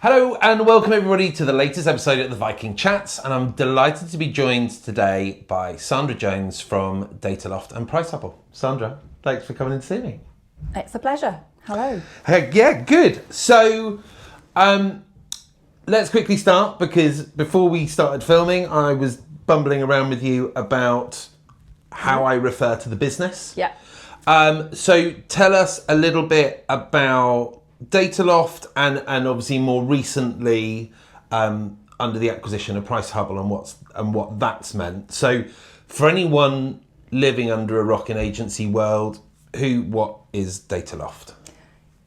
Hello and welcome everybody to the latest episode of the Viking Chats, and I'm delighted to be joined today by Sandra Jones from Dataloft and Pricehubble. Sandra, thanks for coming in to see me. It's a pleasure. Hello. Yeah, good. So, let's quickly start, because before we started filming, I was bumbling around with you about how I refer to the business. Yeah. So tell us a little bit about Dataloft and obviously more recently under the acquisition of Pricehubble and what that's meant. So for anyone living under a rock in agency world, what is Dataloft?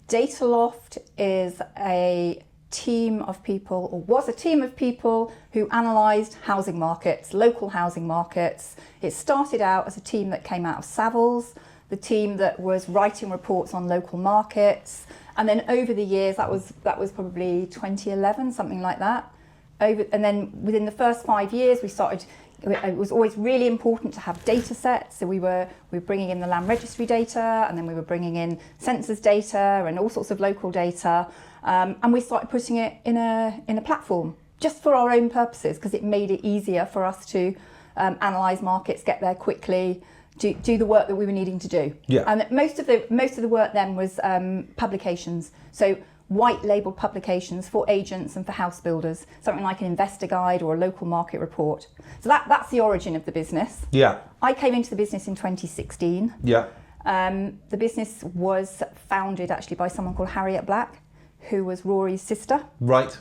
Dataloft is a team of people, or was a team of people, who analysed housing markets, local housing markets. It started out as a team that came out of Savills, the team that was writing reports on local markets. And then over the years, that was probably 2011, something like that. And then within the first 5 years, it was always really important to have data sets. So we were bringing in the land registry data, and then we were bringing in census data and all sorts of local data. And we started putting it in a platform just for our own purposes, because it made it easier for us to analyse markets, get there quickly, do the work that we were needing to do. Yeah. And most of the work then was publications. So white labelled publications for agents and for house builders, something like an investor guide or a local market report. So that's the origin of the business. Yeah. I came into the business in 2016. Yeah. The business was founded actually by someone called Harriet Black, who was Rory's sister. Right.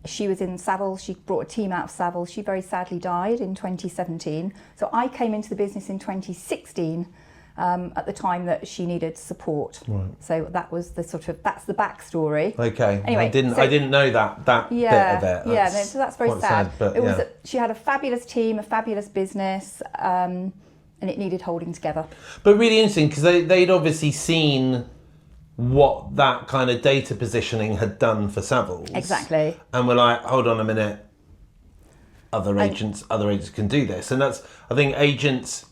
She was in Savills. She brought a team out of Savills. She very sadly died in 2017. So I came into the business in 2016 at the time that she needed support. Right. So that was that's the backstory. Okay. Anyway, I didn't know that bit of it. So that's very sad. But it was she had a fabulous team, a fabulous business, and it needed holding together. But really interesting, because they'd obviously seen what that kind of data positioning had done for Savills. Exactly. And we're like, hold on a minute, other agents can do this. And that's, I think agents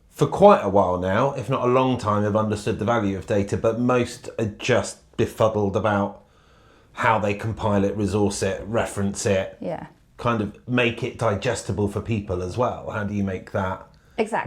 for quite a while now, if not a long time, have understood the value of data, but most are just befuddled about how they compile it, resource it, reference it, kind of make it digestible for people as well. How do you make that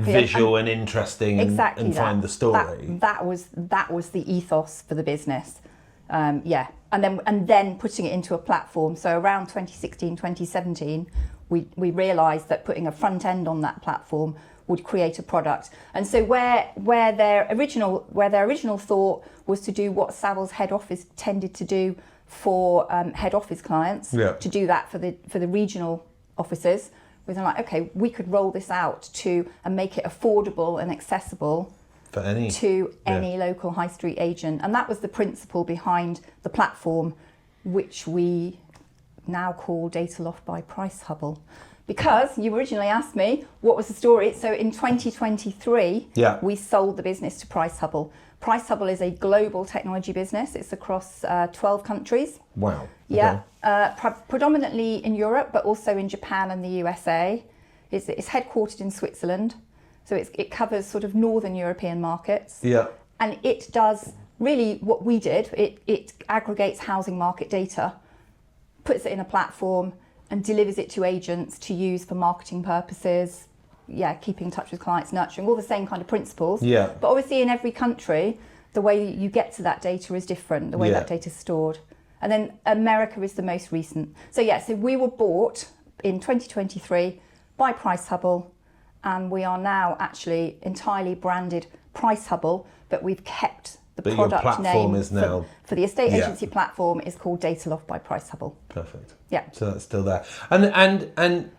visual and interesting and find the story? That was the ethos for the business. And then putting it into a platform. So around 2016, 2017, we realised that putting a front end on that platform would create a product. And so where their original thought was to do what Savills head office tended to do for head office clients, to do that for the regional offices, we're like, okay, we could roll this out and make it affordable and accessible for any local high street agent. And that was the principle behind the platform, which we now call Dataloft by Pricehubble. Because you originally asked me what was the story. So in 2023, we sold the business to Pricehubble. Pricehubble is a global technology business. It's across 12 countries. Wow. Yeah, predominantly in Europe, but also in Japan and the USA. It's headquartered in Switzerland, so it covers sort of northern European markets. Yeah. And it does really what we did. It aggregates housing market data, puts it in a platform, and delivers it to agents to use for marketing purposes. Yeah, keeping in touch with clients, nurturing, all the same kind of principles. Yeah. But obviously in every country, the way you get to that data is different, the way that data is stored. And then America is the most recent. So we were bought in 2023 by Pricehubble, and we are now actually entirely branded Pricehubble, but we've kept the product name is now for the estate agency platform is called Dataloft by Pricehubble. Perfect. Yeah. So that's still there. And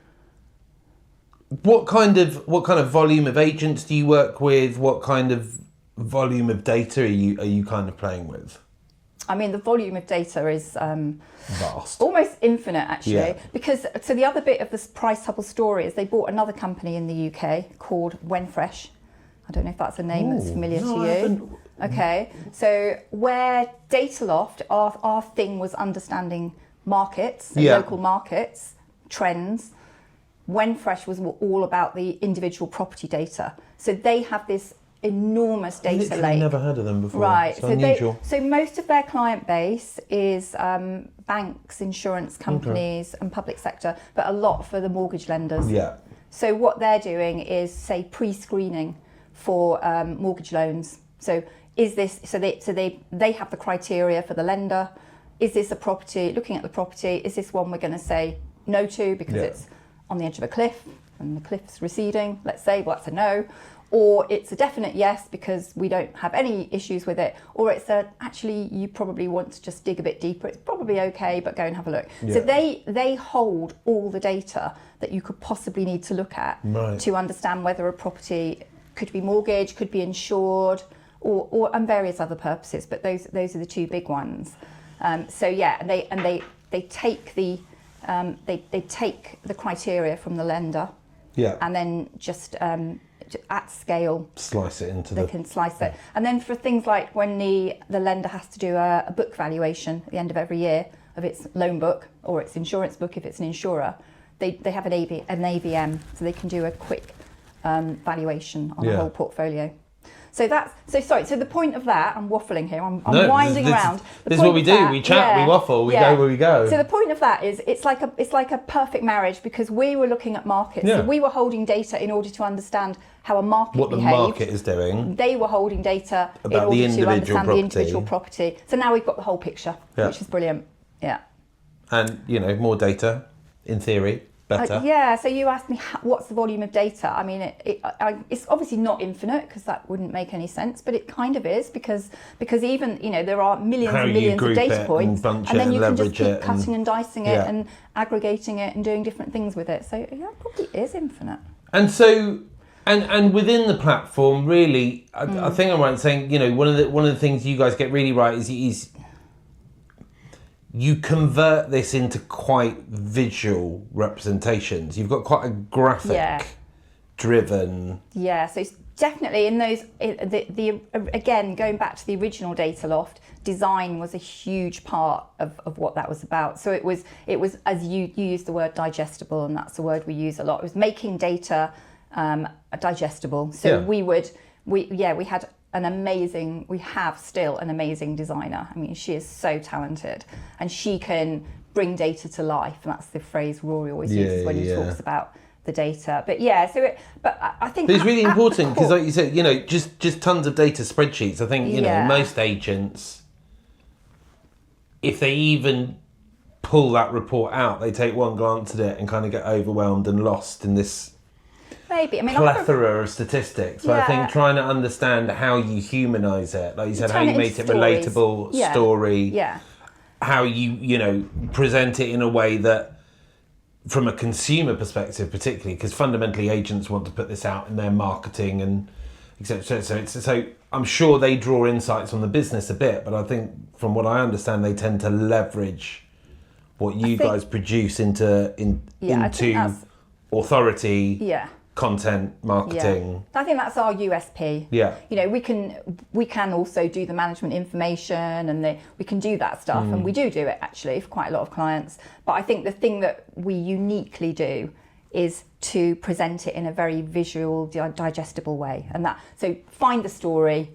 what kind of volume of agents do you work with? What kind of volume of data are you kind of playing with? I mean, the volume of data is vast, almost infinite, actually. Because so the other bit of this Pricehubble story is they bought another company in the UK called Wenfresh. I don't know if that's a name that's familiar to you. Okay, so where Dataloft, our thing was understanding markets, local markets, trends. Wenfresh was all about the individual property data. So they have this enormous data Literally lake. never heard of them before. Right. It's unusual. So most of their client base is banks, insurance companies, and public sector, but a lot for the mortgage lenders. Yeah. So what they're doing is, say, pre-screening for mortgage loans. So is this? So they have the criteria for the lender. Is this a property? Looking at the property, is this one we're going to say no to because it's on the edge of a cliff and the cliff's receding? Let's say, well, that's a no. Or it's a definite yes because we don't have any issues with it. Or it's actually you probably want to just dig a bit deeper. It's probably okay, but go and have a look. Yeah. So they hold all the data that you could possibly need to look at to understand whether a property could be mortgaged, could be insured, or and various other purposes. But those are the two big ones. So yeah, and they take the they take the criteria from the lender. Yeah. And then just at scale Slice it into they can slice it. And then for things like when the lender has to do a book valuation at the end of every year of its loan book or its insurance book if it's an insurer, they have an AVM, so they can do a quick valuation on the whole portfolio. So so the point of that, I'm waffling here, I'm winding around. This is what we do, we chat, we waffle, we go where we go. So the point of that is it's like a perfect marriage because we were looking at markets. So we were holding data in order to understand how a market behaved. What the market is doing. They were holding data about in order the individual to understand property. the individual property. So now we've got the whole picture, which is brilliant. Yeah. And, more data, in theory, better. So you asked me what's the volume of data. I mean, it's obviously not infinite because that wouldn't make any sense, but it kind of is because even there are millions and millions of data points, and then you can just keep cutting and dicing it and aggregating it and doing different things with it. So yeah, it probably is infinite. And so, and within the platform, really, I think I'm right in saying one of the things you guys get really right is you convert this into quite visual representations. You've got quite a graphic driven. Yeah, so it's definitely in those, again, going back to the original Dataloft, design was a huge part of what that was about. So it was as you used the word digestible, and that's the word we use a lot. It was making data digestible. So we have still an amazing designer. I mean, she is so talented and she can bring data to life. And that's the phrase Rory always uses when he talks about the data. But I think it's really important because, like you said, just tons of data spreadsheets. I think, most agents, if they even pull that report out, they take one glance at it and kind of get overwhelmed and lost in this plethora of statistics. But I think trying to understand how you humanise it, like you said, how you make it relatable story, how you present it in a way that, from a consumer perspective, particularly, because fundamentally agents want to put this out in their marketing and etc. So I'm sure they draw insights on the business a bit, but I think from what I understand, they tend to leverage what you guys produce into authority. Content marketing. I think that's our USP. Yeah. We can also do the management information and we can do that stuff, and we do it actually for quite a lot of clients. But I think the thing that we uniquely do is to present it in a very visual, digestible way, and so find the story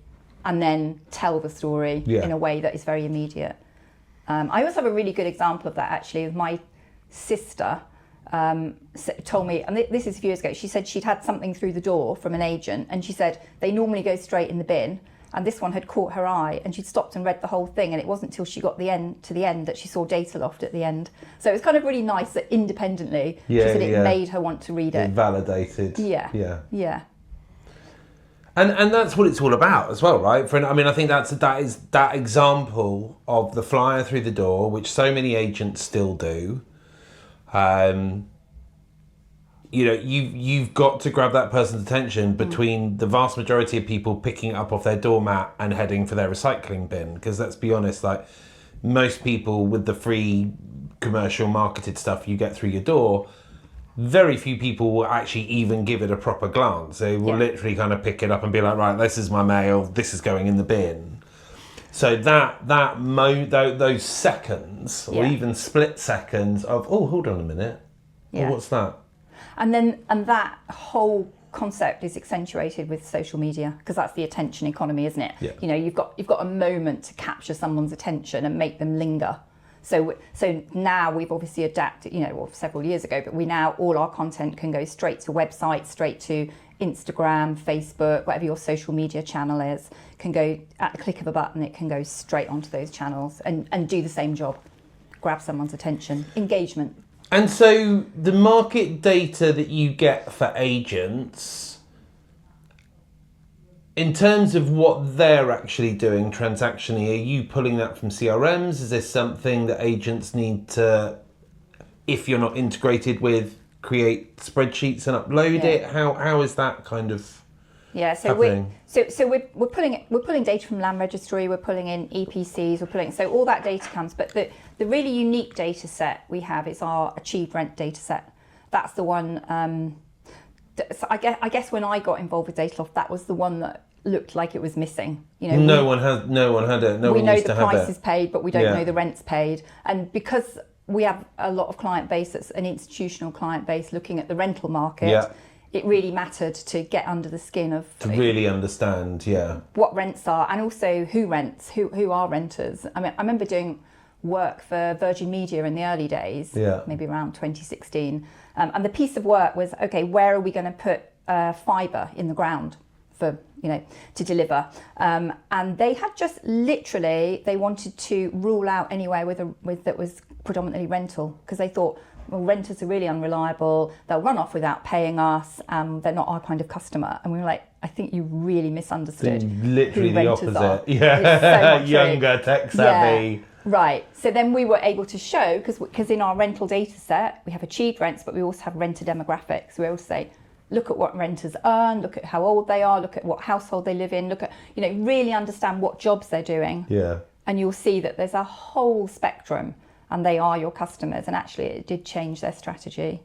and then tell the story in a way that is very immediate. I also have a really good example of that actually. With my sister. Told me, and this is a few years ago, she said she'd had something through the door from an agent, and she said they normally go straight in the bin, and this one had caught her eye, and she'd stopped and read the whole thing, and it wasn't until she got to the end that she saw Dataloft at the end. So it was kind of really nice that independently she said it made her want to read it. It validated. Yeah. And that's what it's all about as well, right? I think that is that example of the flyer through the door, which so many agents still do. You've got to grab that person's attention between the vast majority of people picking it up off their doormat and heading for their recycling bin. Because let's be honest, like most people with the free commercial marketed stuff you get through your door, very few people will actually even give it a proper glance. They will literally kind of pick it up and be like, right, this is my mail, this is going in the bin. So those seconds, or even split seconds of, oh, hold on a minute, what's that? And that whole concept is accentuated with social media, because that's the attention economy, isn't it? Yeah. You know, you've got a moment to capture someone's attention and make them linger. So now we've obviously adapted, you know, well, several years ago, but all our content can go straight to websites, straight to Instagram, Facebook, whatever your social media channel is, can go at the click of a button, it can go straight onto those channels and do the same job, grab someone's attention, engagement. And so the market data that you get for agents, in terms of what they're actually doing transactionally, are you pulling that from CRMs? Is this something that agents need to, if you're not integrated with, create spreadsheets and upload it? How is that kind of happening? We're pulling data from land registry, we're pulling in EPCs, so all that data comes, but the really unique data set we have is our achieved rent data set. That's the one. So I guess when I got involved with Dataloft, that was the one that looked like it was missing. You know, no one had it. No one used to have it. We know the price is paid, but we don't know the rent's paid. And because we have a lot of client base that's an institutional client base looking at the rental market, it really mattered to get under the skin of to really understand, what rents are, and also who rents, who are renters. I mean, I remember doing work for Virgin Media in the early days, maybe around 2016, and the piece of work was, okay, where are we going to put fibre in the ground for, you know, to deliver, and they had just literally, they wanted to rule out anywhere with that was predominantly rental, because they thought, well, renters are really unreliable, they'll run off without paying us, they're not our kind of customer. And we were like, I think you really misunderstood. Literally who the renters opposite. are. Younger, tech savvy. Right. So then we were able to show, because in our rental data set, we have achieved rents, but we also have renter demographics. We also say, look at what renters earn, look at how old they are, look at what household they live in, look at, you know, really understand what jobs they're doing. Yeah. And you'll see that there's a whole spectrum, and they are your customers, and actually it did change their strategy.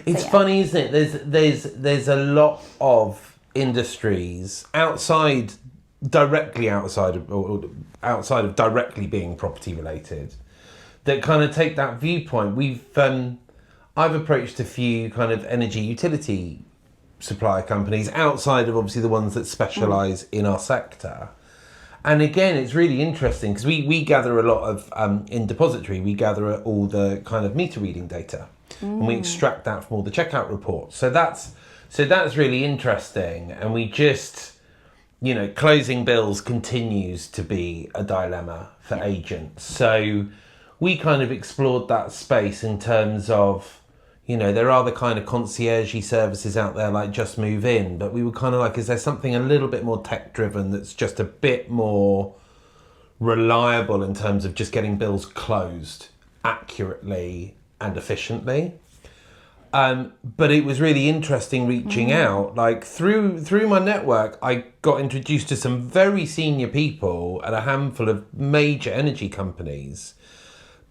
It's funny, isn't it? There's a lot of industries outside of directly being property related that kind of take that viewpoint. I've approached a few kind of energy utility supplier companies outside of obviously the ones that specialise in our sector. And again, it's really interesting because we gather a lot of, in Depository, we gather all the kind of meter reading data and we extract that from all the checkout reports. So that's really interesting. And we just, you know, closing bills continues to be a dilemma for agents. So we kind of explored that space in terms of, you know, there are the kind of concierge services out there like Just Move In, but we were kind of like, is there something a little bit more tech driven that's just a bit more reliable in terms of just getting bills closed accurately and efficiently? But it was really interesting reaching out, like through my network, I got introduced to some very senior people at a handful of major energy companies.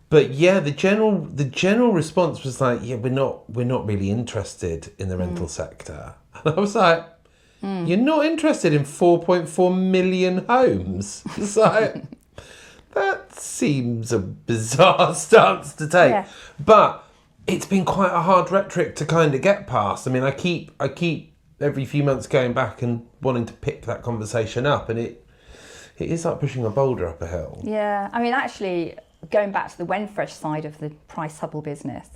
But yeah, the general response was like, yeah, we're not really interested in the rental sector. And I was like, you're not interested in 4.4 million homes? It's like, that seems a bizarre stance to take. Yeah. But it's been quite a hard rhetoric to kind of get past. I mean, I keep every few months going back and wanting to pick that conversation up, and it is like pushing a boulder up a hill. Yeah, I mean, actually, going back to the Wenfresh side of the Pricehubble business,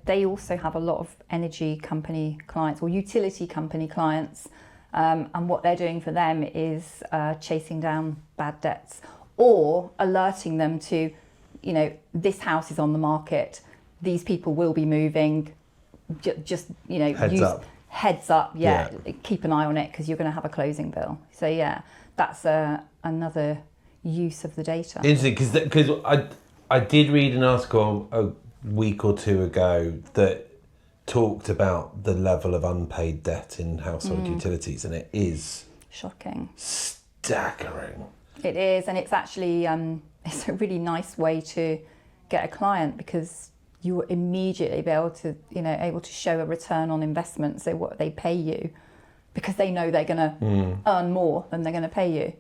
they also have a lot of energy company clients or utility company clients, and what they're doing for them is chasing down bad debts or alerting them to, you know, this house is on the market, these people will be moving, just, you know, heads up, keep an eye on it because you're going to have a closing bill. So yeah, that's another use of the data. Interesting, because I did read an article a week or two ago that talked about the level of unpaid debt in household utilities, and it is shocking, staggering. It is, and it's actually it's a really nice way to get a client because you will immediately be able to show a return on investment, so what they pay you, because they know they're going to earn more than they're going to pay you.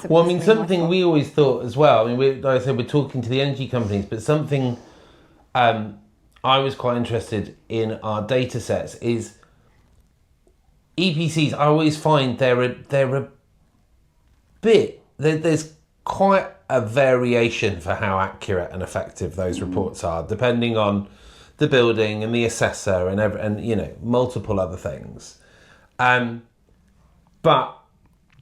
Well, I mean, something we always thought as well, I mean, like I said, we're talking to the energy companies, but something I was quite interested in our data sets is EPCs, I always find they're a bit, there's quite a variation for how accurate and effective those reports are, depending on the building and the assessor and you know, multiple other things. But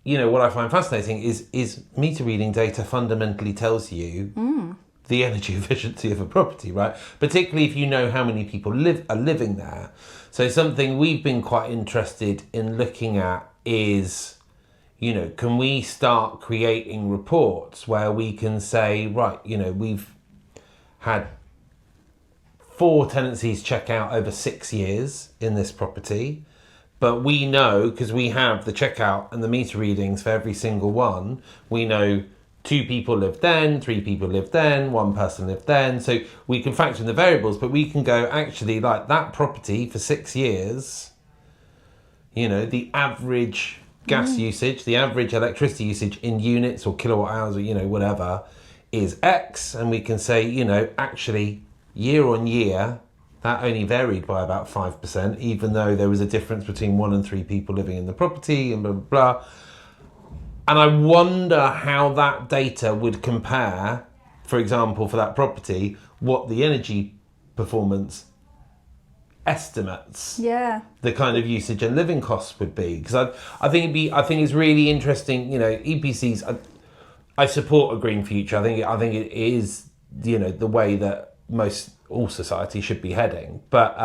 you know, what I find fascinating is meter reading data fundamentally tells you the energy efficiency of a property, right? Particularly if you know how many people are living there. So something we've been quite interested in looking at is, you know, can we start creating reports where we can say, right, you know, we've had 4 tenancies check out over 6 years in this property, but we know, because we have the checkout and the meter readings for every single one, we know 2 people lived then, 3 people lived then, 1 person lived then. So we can factor in the variables, but we can go, actually, like that property for 6 years, you know, the average gas usage, the average electricity usage in units or kilowatt hours or, you know, whatever, is X. And we can say, you know, actually, year on year, that only varied by about 5%, even though there was a difference between 1 and 3 people living in the property and blah, blah, blah. And I wonder how that data would compare, for example, for that property, what the energy performance estimates, the kind of usage and living costs would be. Because I think it's really interesting. You know, EPCs. I support a green future. I think it is, you know, the way that all society should be heading. But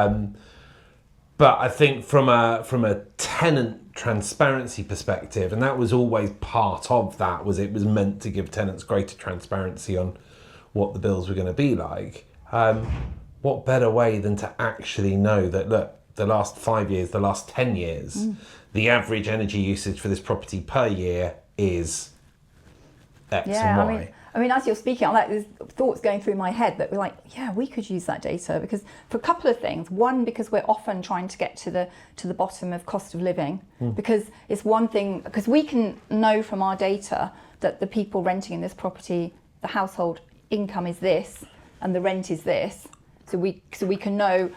I think from a tenant transparency perspective, and that was always part of that, was it was meant to give tenants greater transparency on what the bills were going to be like. What better way than to actually know that, look, the last 5 years, the last 10 years, the average energy usage for this property per year is X and Y. I mean, as you're speaking on that, there's thoughts going through my head that we're like, yeah, we could use that data, because for a couple of things. One, because we're often trying to get to the bottom of cost of living, because it's one thing, because we can know from our data that the people renting in this property, the household income is this and the rent is this. So we can know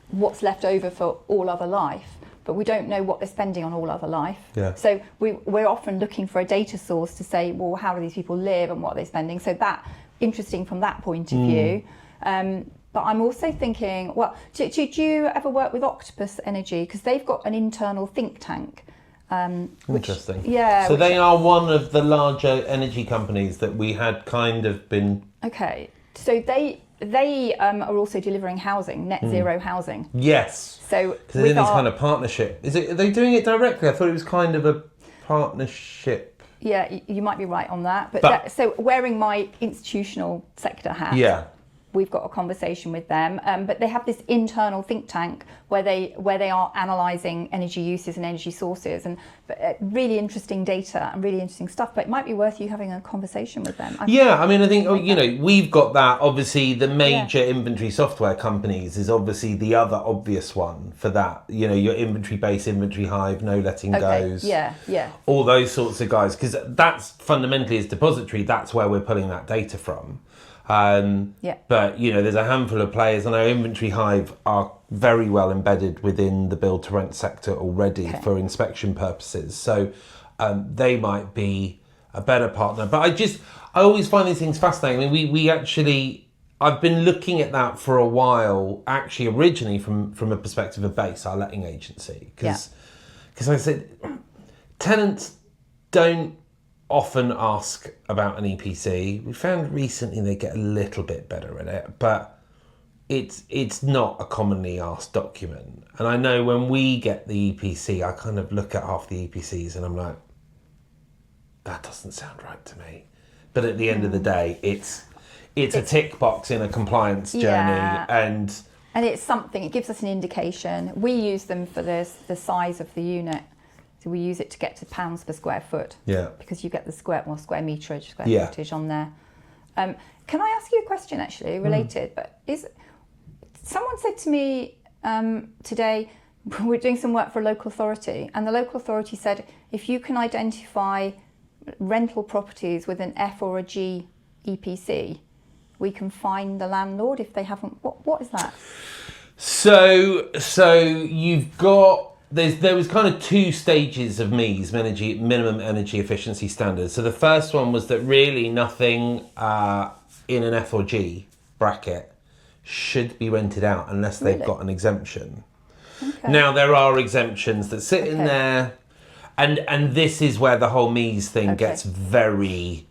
what's left over for all other life, but we don't know what they're spending on all other life. Yeah. So we're often looking for a data source to say, well, how do these people live and what are they spending? So that interesting from that point of view. But I'm also thinking, well, do you ever work with Octopus Energy? Because they've got an internal think tank. Interesting. Yeah. So they are one of the larger energy companies that we had kind of been. Okay. So they are also delivering housing, net zero housing. Yes. So because they're in this kind of partnership. Are they doing it directly? I thought it was kind of a partnership. Yeah, you might be right on that. But so wearing my institutional sector hat, we've got a conversation with them. But they have this internal think tank where they are analysing energy uses and energy sources, and really interesting data and really interesting stuff. But it might be worth you having a conversation with them. I mean, I think you know, we've got that. Obviously, the major inventory software companies is obviously the other obvious one for that. You know, your inventory base, inventory hive, no letting goes. All those sorts of guys, because that's fundamentally as depository. That's where we're pulling that data from. But you know, there's a handful of players. I know Inventory Hive are very well embedded within the build to rent sector already for inspection purposes, so they might be a better partner. But I always find these things fascinating. I mean, we actually, I've been looking at that for a while, actually originally from a perspective of Base, our letting agency, because I said tenants don't often ask about an EPC. We found recently they get a little bit better at it, but it's not a commonly asked document. And I know when we get the EPC, I kind of look at half the EPCs and I'm like, that doesn't sound right to me. But at the end of the day, it's a tick box in a compliance journey, and it's something. It gives us an indication. We use them for the size of the unit. So we use it to get to pounds per square foot. Yeah. Because you get the square meterage, square footage on there. Can I ask you a question actually related? But someone said to me today, we're doing some work for a local authority, and the local authority said, if you can identify rental properties with an F or a G EPC, we can fine the landlord if they haven't. What is that? So you've got there was kind of two stages of MEES, minimum energy efficiency standards. So the first one was that really nothing in an F or G bracket should be rented out unless they've got an exemption. Okay. Now there are exemptions that sit in there, and this is where the whole MEES thing gets very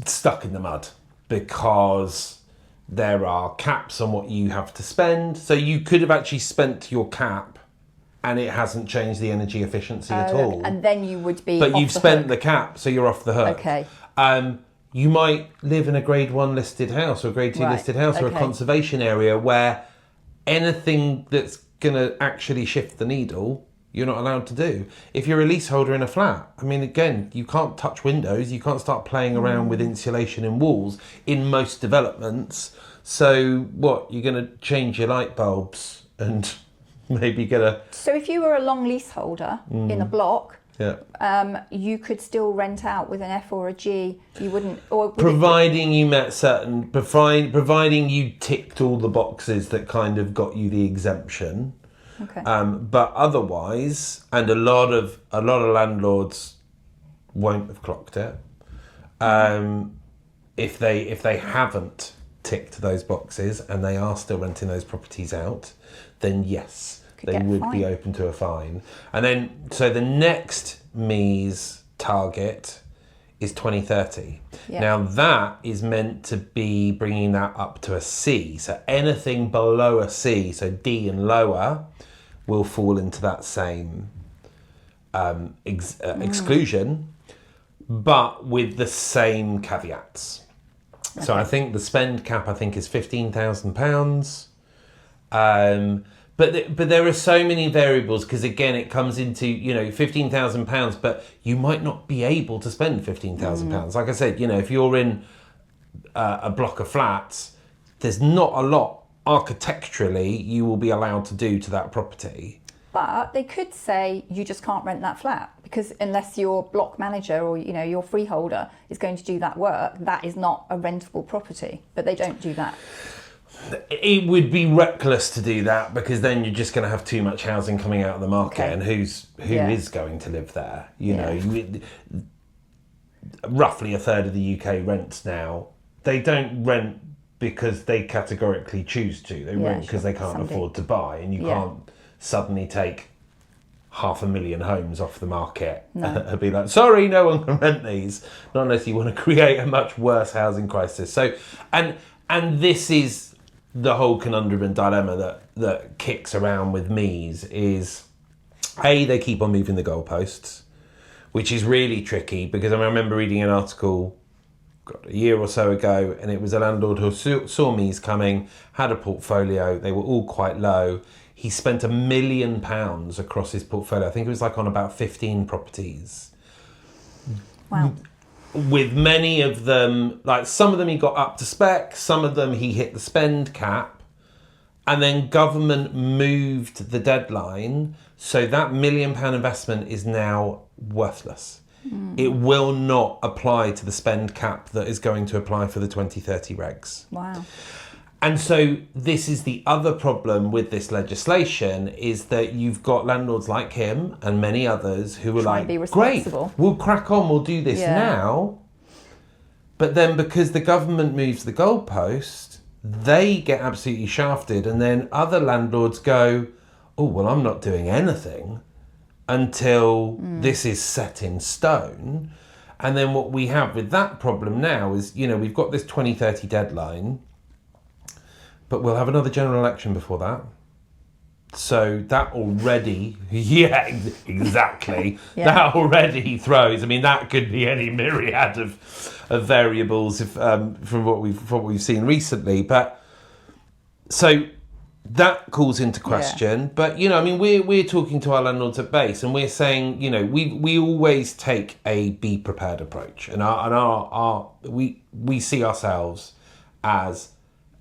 stuck in the mud, because there are caps on what you have to spend. So you could have actually spent your cap and it hasn't changed the energy efficiency at all. And then you would be But off you've the spent hook. the cap, so you're off the hook. Okay. You might live in a grade 1 listed house or a grade 2 listed house or a conservation area where anything that's going to actually shift the needle, you're not allowed to do. If you're a leaseholder in a flat, I mean, again, you can't touch windows, you can't start playing around with insulation in walls in most developments. So what, you're going to change your light bulbs and maybe get a... So if you were a long leaseholder in a block, you could still rent out with an F or a G. You wouldn't... or providing you met certain... Providing you ticked all the boxes that kind of got you the exemption. Okay. But otherwise, and a lot of landlords won't have clocked it. If they haven't ticked those boxes and they are still renting those properties out, then yes, they would be open to a fine. And then, so the next MEES target is 2030. Yeah. Now that is meant to be bringing that up to a C. So anything below a C, so D and lower, will fall into that same exclusion, but with the same caveats. Okay. So I think the spend cap, I think, is £15,000. But there are so many variables, because again, it comes into, £15,000, but you might not be able to spend £15,000. Like I said, if you're in a block of flats, there's not a lot architecturally you will be allowed to do to that property. But they could say you just can't rent that flat, because unless your block manager or your freeholder is going to do that work, that is not a rentable property. But they don't do that. It would be reckless to do that, because then you're just going to have too much housing coming out of the market, and who is going to live there? Roughly a third of the UK rents now. They don't rent because they categorically choose to. They rent because they can't afford to buy, and you can't suddenly take 500,000 homes off the market and be like, sorry, no one can rent these. Not unless you want to create a much worse housing crisis. So, and this is the whole conundrum and dilemma that kicks around with MEES is, A, they keep on moving the goalposts, which is really tricky, because I remember reading an article a year or so ago, and it was a landlord who saw MEES coming, had a portfolio, they were all quite low. He spent £1 million across his portfolio. I think it was like on about 15 properties. Wow. With many of them, like some of them he got up to spec, some of them he hit the spend cap, and then government moved the deadline, so that £1 million investment is now worthless. It will not apply to the spend cap that is going to apply for the 2030 regs. Wow. And so this is the other problem with this legislation, is that you've got landlords like him and many others who are like, great, we'll crack on, we'll do this now. But then because the government moves the goalpost, they get absolutely shafted. And then other landlords go, oh, well, I'm not doing anything until this is set in stone. And then what we have with that problem now is, we've got this 2030 deadline, but we'll have another general election before that. So that already, exactly. That already throws. I mean, that could be any myriad of variables from what we've seen recently. But so that calls into question. But we're talking to our landlords at base, and we're saying, we always take a be prepared approach, and we see ourselves as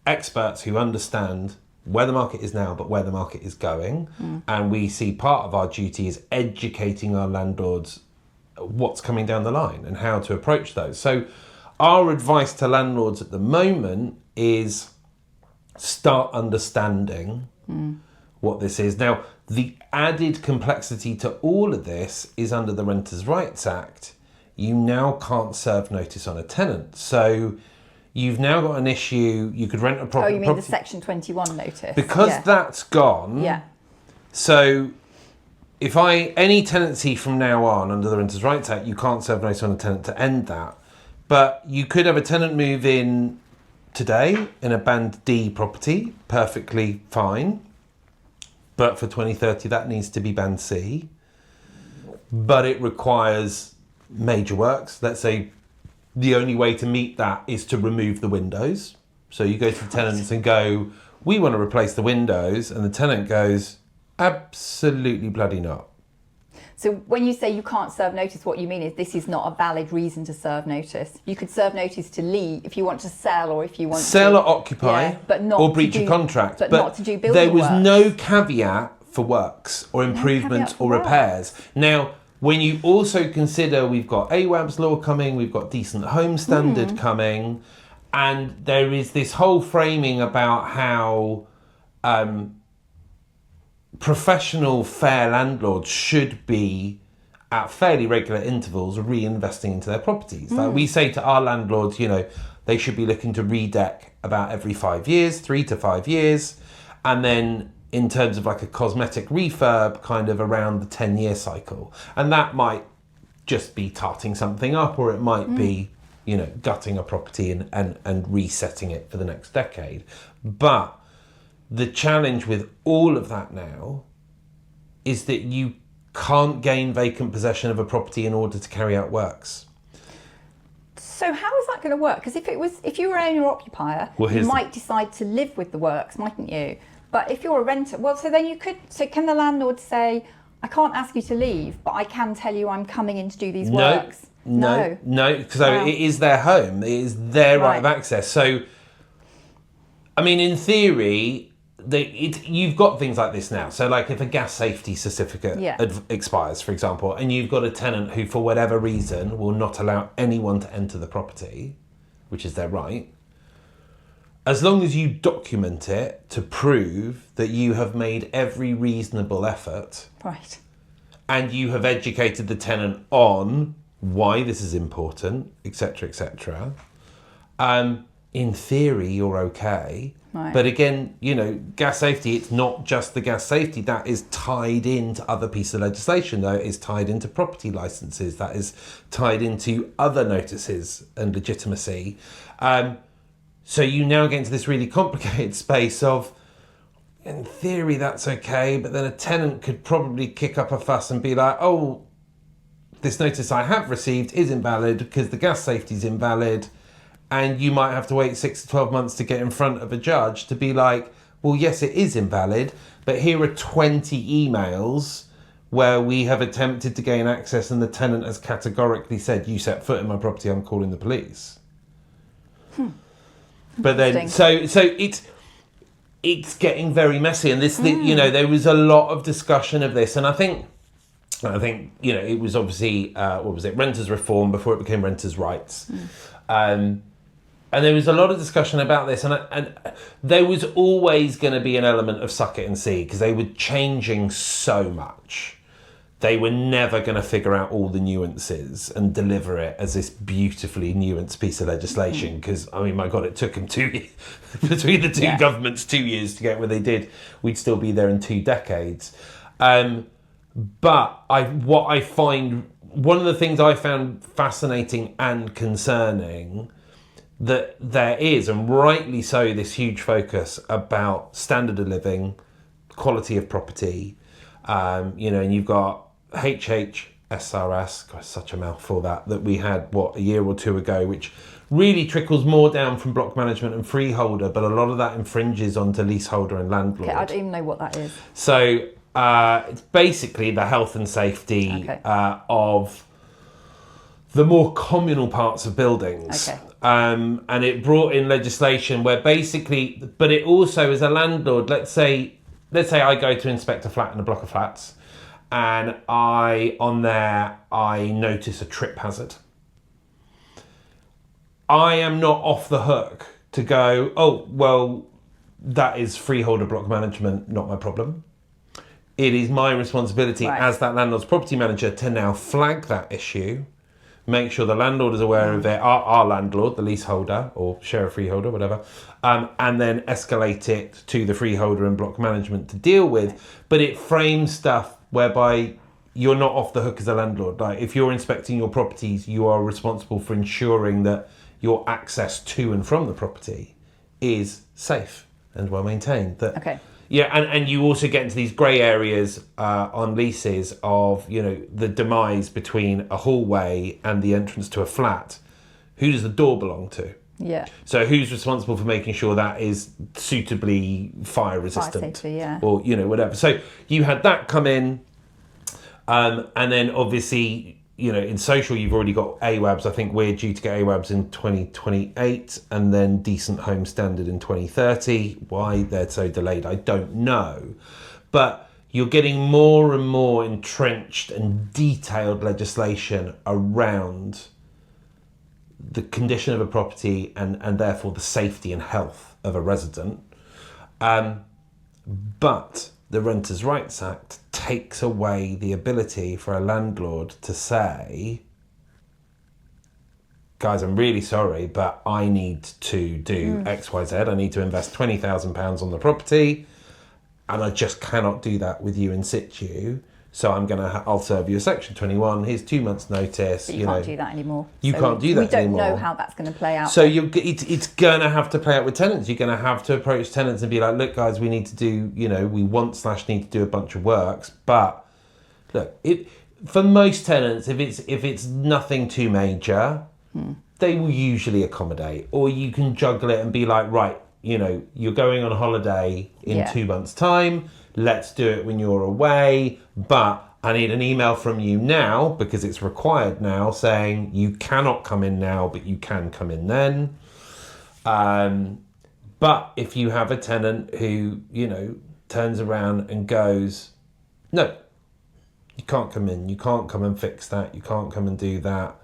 experts who understand where the market is now, but where the market is going. And we see part of our duty is educating our landlords what's coming down the line and how to approach those. So our advice to landlords at the moment is start understanding what this is. Now, The added complexity to all of this is under the Renters' Rights Act, you now can't serve notice on a tenant. So you've now got an issue, you could rent a property. Oh, you mean the Section 21 notice? Because that's gone. Yeah. So if any tenancy from now on under the Renters' Rights Act, you can't serve notice on a tenant to end that. But you could have a tenant move in today in a Band D property, perfectly fine. But for 2030, that needs to be Band C. But it requires major works. Let's say the only way to meet that is to remove the windows. So you go to the tenants and go, we want to replace the windows. And the tenant goes, absolutely bloody not. So when you say you can't serve notice, what you mean is this is not a valid reason to serve notice. You could serve notice to leave if you want to sell or if you want sell to... or occupy, but not or breach a contract. But not to do building there was works. no caveat for works or improvements or repairs. Now, when you also consider we've got AWAB's law coming, we've got Decent Home Standard coming, and there is this whole framing about how professional, fair landlords should be, at fairly regular intervals, reinvesting into their properties. Like we say to our landlords, they should be looking to redeck about every 5 years, 3 to 5 years, and then in terms of like a cosmetic refurb, kind of around the 10-year cycle. And that might just be tarting something up, or it might be, gutting a property and resetting it for the next decade. But the challenge with all of that now is that you can't gain vacant possession of a property in order to carry out works. So how is that going to work? Because if you were an owner occupier, you might decide to live with the works, mightn't you? But if you're a renter, so can the landlord say, I can't ask you to leave, but I can tell you I'm coming in to do these works? No, because it is their home, it is their right of access. So, I mean, in theory, you've got things like this now. So like if a gas safety certificate expires, for example, and you've got a tenant who, for whatever reason, will not allow anyone to enter the property, which is their right, as long as you document it to prove that you have made every reasonable effort, right, and you have educated the tenant on why this is important, etc., etc., in theory, you're okay. Right. But again, gas safety, it's not just the gas safety. That is tied into other pieces of legislation, though. It is tied into property licenses. That is tied into other notices and legitimacy. So you now get into this really complicated space of, in theory, that's okay. But then a tenant could probably kick up a fuss and be like, oh, this notice I have received is invalid because the gas safety is invalid. And you might have to wait 6 to 12 months to get in front of a judge to be like, well, yes, it is invalid, but here are 20 emails where we have attempted to gain access and the tenant has categorically said, you set foot in my property, I'm calling the police. But then, so it's getting very messy. And this, there was a lot of discussion of this. And I think, it was obviously, renters reform before it became renters' rights. And there was a lot of discussion about this, and there was always going to be an element of suck it and see, because they were changing so much. They were never going to figure out all the nuances and deliver it as this beautifully nuanced piece of legislation, because, I mean, my God, it took them 2 years, between the two governments, 2 years to get where they did. We'd still be there in 2 decades. But one of the things I found fascinating and concerning, that there is, and rightly so, this huge focus about standard of living, quality of property, and you've got HHSRS, God, such a mouthful that we had, a year or two ago, which really trickles more down from block management and freeholder, but a lot of that infringes onto leaseholder and landlord. Okay, I don't even know what that is. So it's basically the health and safety of the more communal parts of buildings. Okay. And it brought in legislation where basically, but it also, as a landlord, let's say I go to inspect a flat in a block of flats, and I notice a trip hazard. I am not off the hook to go, oh, well, that is freeholder block management, not my problem. it is my responsibility Right. as that landlord's property manager to now flag that issue, make sure the landlord is aware of it, our landlord, the leaseholder or share freeholder, whatever, and then escalate it to the freeholder and block management to deal with. But it frames stuff whereby you're not off the hook as a landlord. Like if you're inspecting your properties, you are responsible for ensuring that your access to and from the property is safe and well maintained. That, Okay. yeah, and you also get into these grey areas on leases of, you know, the demise between a hallway and the entrance to a flat. Who does the door belong to? Yeah. So who's responsible for making sure that is suitably fire resistant? safety, yeah. Or, you know, whatever. So you had that come in, and then obviously, you know, in social you've already got AWABs. I think we're due to get AWABs in 2028 and then Decent Home Standard in 2030. Why they're so delayed, I don't know. But you're getting more and more entrenched and detailed legislation around the condition of a property and therefore the safety and health of a resident. But the Renters' Rights Act takes away the ability for a landlord to say, guys, I'm really sorry, but I need to do X, Y, Z. I need to invest £20,000 on the property, and I just cannot do that with you in situ. So I'm I'll serve you a Section 21. Here's 2 months' notice. But you can't do that anymore. You can't do that anymore. We don't know how that's going to play out. So it's going to have to play out with tenants. You're going to have to approach tenants and be like, look, guys, we need to do, you know, we want / need to do a bunch of works. But look, for most tenants, if it's nothing too major, they will usually accommodate. Or you can juggle it and be like, right, you know, you're going on holiday in 2 months' time. Let's do it when you're away. But I need an email from you now, because it's required now, saying you cannot come in now, but you can come in then. But if you have a tenant who, you know, turns around and goes, no, you can't come in, you can't come and fix that, you can't come and do that,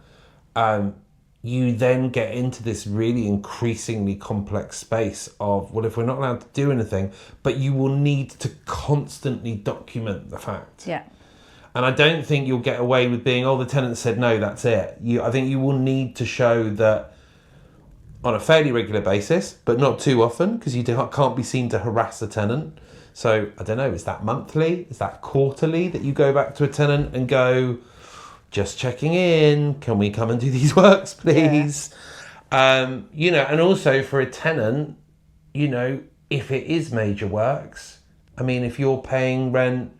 you then get into this really increasingly complex space of, well, if we're not allowed to do anything, but you will need to constantly document the fact. Yeah. And I don't think you'll get away with being, oh, the tenant said no, that's it. I think you will need to show that on a fairly regular basis, but not too often, because you can't be seen to harass a tenant. So, I don't know, is that monthly? Is that quarterly that you go back to a tenant and go, just checking in, can we come and do these works, please? Yeah. You know, and also for a tenant, you know, if it is major works, I mean, if you're paying rent,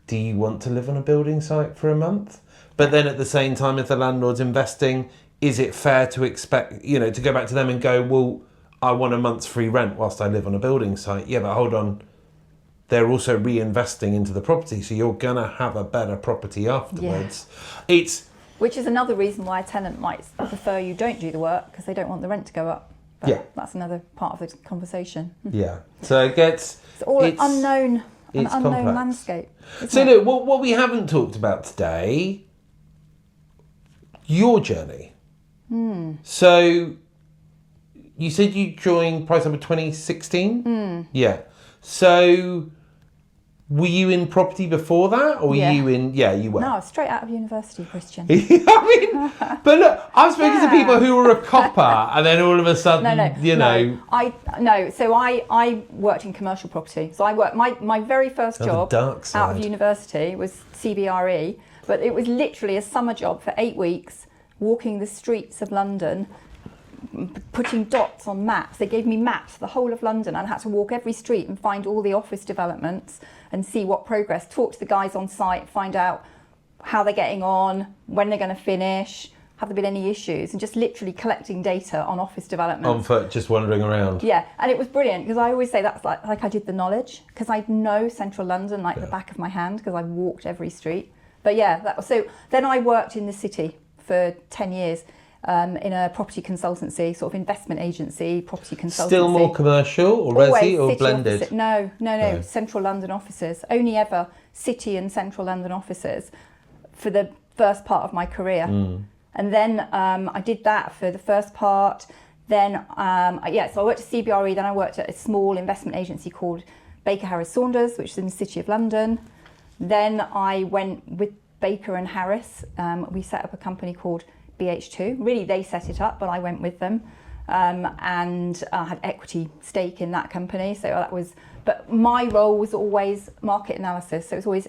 do you want to live on a building site for a month? But then at the same time, if the landlord's investing, is it fair to expect, you know, to go back to them and go, well, I want a month's free rent whilst I live on a building site? Yeah, but hold on. They're also reinvesting into the property, so you're going to have a better property afterwards. Yeah. Which is another reason why a tenant might prefer you don't do the work, because they don't want the rent to go up. But that's another part of the conversation. Yeah. So it's all an unknown landscape. So look, what we haven't talked about today, your journey. So you said you joined Pricehubble 2016? Yeah. So were you in property before that, or were you in? Yeah, you were. No, straight out of university, Kristjan. I mean, but look, I've spoken to people who were a copper, and then all of a sudden, you know. So I worked in commercial property. So I worked my very first job out of university was CBRE, but it was literally a summer job for 8 weeks, walking the streets of London, putting dots on maps. They gave me maps for the whole of London, and I had to walk every street and find all the office developments and see what progress, talk to the guys on site, find out how they're getting on, when they're going to finish, have there been any issues, and just literally collecting data on office developments. On foot, just wandering around. Yeah, and it was brilliant, because I always say that's like I did the knowledge, because I know central London like the back of my hand, because I walked every street. But yeah, so then I worked in the city for 10 years. In a property consultancy, sort of investment agency, property consultancy. Still more commercial or resi or blended? Office. No. Central London offices. Only ever city and central London offices for the first part of my career. And then I did that for the first part. Then, so I worked at CBRE. Then I worked at a small investment agency called Baker Harris Saunders, which is in the City of London. Then I went with Baker and Harris. We set up a company called BH2. Really, they set it up, but I went with them. And I had equity stake in that company. So that was, but my role was always market analysis. So it was always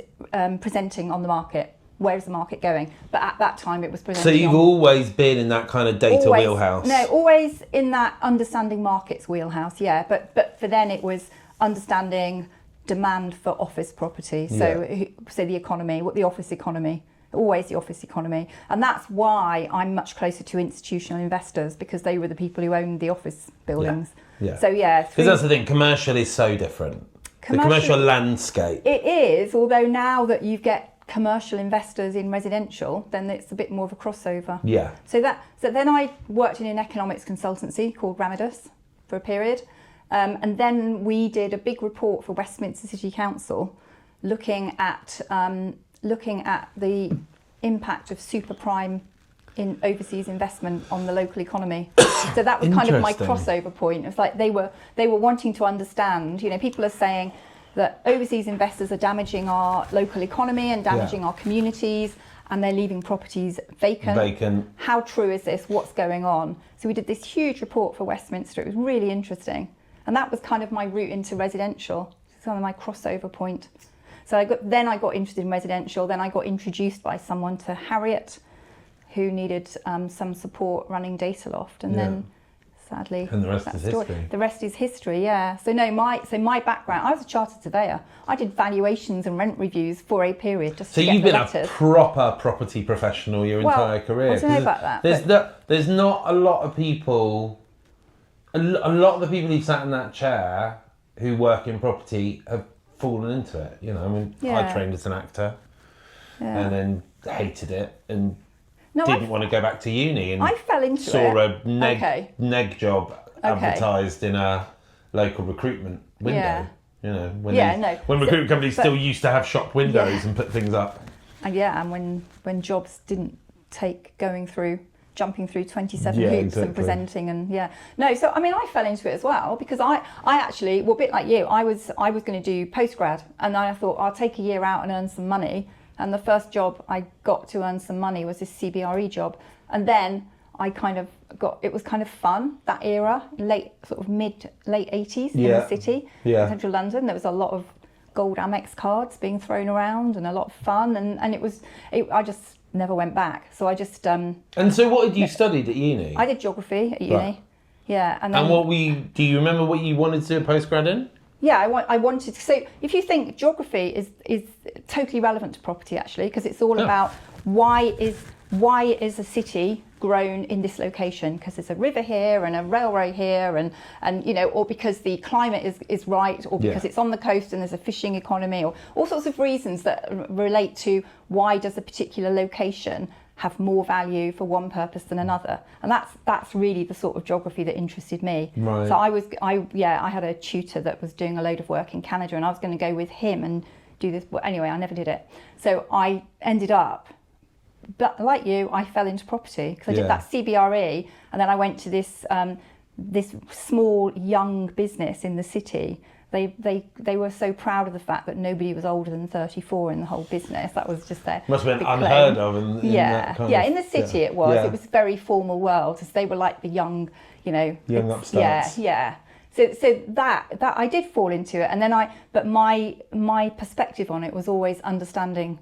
presenting on the market. Where's the market going? But at that time it was presenting. So you've always been in that kind of data wheelhouse? No, always in that understanding markets wheelhouse, yeah. But for then it was understanding demand for office property. So the economy, the office economy. Always the office economy. And that's why I'm much closer to institutional investors, because they were the people who owned the office buildings. Yeah. So yeah. Because that's the thing, commercial is so different. The commercial landscape. It is, although now that you get commercial investors in residential, then it's a bit more of a crossover. Yeah. So then I worked in an economics consultancy called Ramidus for a period. And then we did a big report for Westminster City Council looking at the impact of super prime in overseas investment on the local economy. So that was kind of my crossover point. It was like they were wanting to understand, people are saying that overseas investors are damaging our local economy and damaging our communities, and they're leaving properties vacant. How true is this? What's going on? So we did this huge report for Westminster. It was really interesting. And that was kind of my route into residential. It's kind of my crossover point. So I got interested in residential. Then I got introduced by someone to Harriet, who needed some support running Dataloft, and then sadly, and the rest is history. The rest is history. Yeah. So my background, I was a chartered surveyor. I did valuations and rent reviews for a period just to get the you've been letters. A proper property professional your entire career. I don't know about that. There's not a lot of people. A lot of the people who sat in that chair who work in property have fallen into it. I trained as an actor and then hated it and didn't want to go back to uni, and I fell into saw a neg job advertised in a local recruitment window. When recruitment companies still used to have shop windows and put things up. And when jobs didn't take jumping through 27 hoops and presenting so I fell into it as well, because I actually, a bit like you, I was going to do postgrad, and I thought I'll take a year out and earn some money, and the first job I got to earn some money was this CBRE job, and then it was kind of fun, that era, late 80s in the city, in central London. There was a lot of gold Amex cards being thrown around and a lot of fun, and I just never went back. So I just And so what had you studied at uni? I did geography at uni. Right. Yeah, and do you remember what you wanted to do a postgrad in? Yeah, I wanted to. So if you think geography is totally relevant to property, actually, because it's all about why is a city grown in this location, because there's a river here and a railway here, and or because the climate is right, or because it's on the coast and there's a fishing economy, or all sorts of reasons that relate to why does a particular location have more value for one purpose than another. And that's really the sort of geography that interested me. Right. So I had a tutor that was doing a load of work in Canada, and I was going to go with him and do this, but anyway, I never did it. So I ended up, but like you, I fell into property because I did that CBRE, and then I went to this small young business in the city. They were so proud of the fact that nobody was older than 34 in the whole business. That was just their must have been unheard of. In that kind of, in the city it was. It was a very formal world, because they were like the young, young upstarts. So that I did fall into it, and then but my perspective on it was always understanding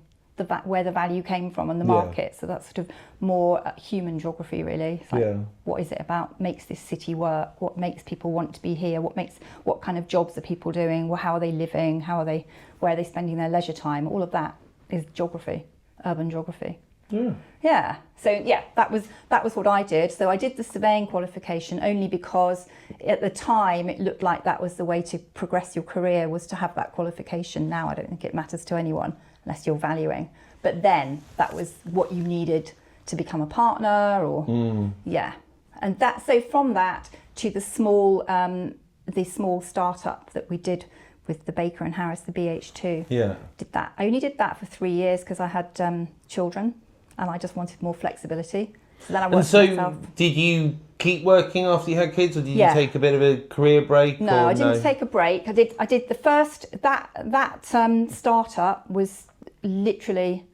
where the value came from and the market. So that's sort of more human geography, really. It's like, what is it about makes this city work? What makes people want to be here? What kind of jobs are people doing? Well, how are they living? Where are they spending their leisure time? All of that is geography, urban geography. Yeah. So that was what I did. So I did the surveying qualification only because at the time it looked like that was the way to progress your career, was to have that qualification. Now I don't think it matters to anyone unless you're valuing. But then that was what you needed to become a partner, and so from that to the small startup that we did with the Baker and Harris, the BH2. Did that. I only did that for 3 years because I had children, and I just wanted more flexibility. So then I worked for myself. Did you keep working after you had kids, or did you take a bit of a career break? No, I didn't take a break. I did the first that startup was literally,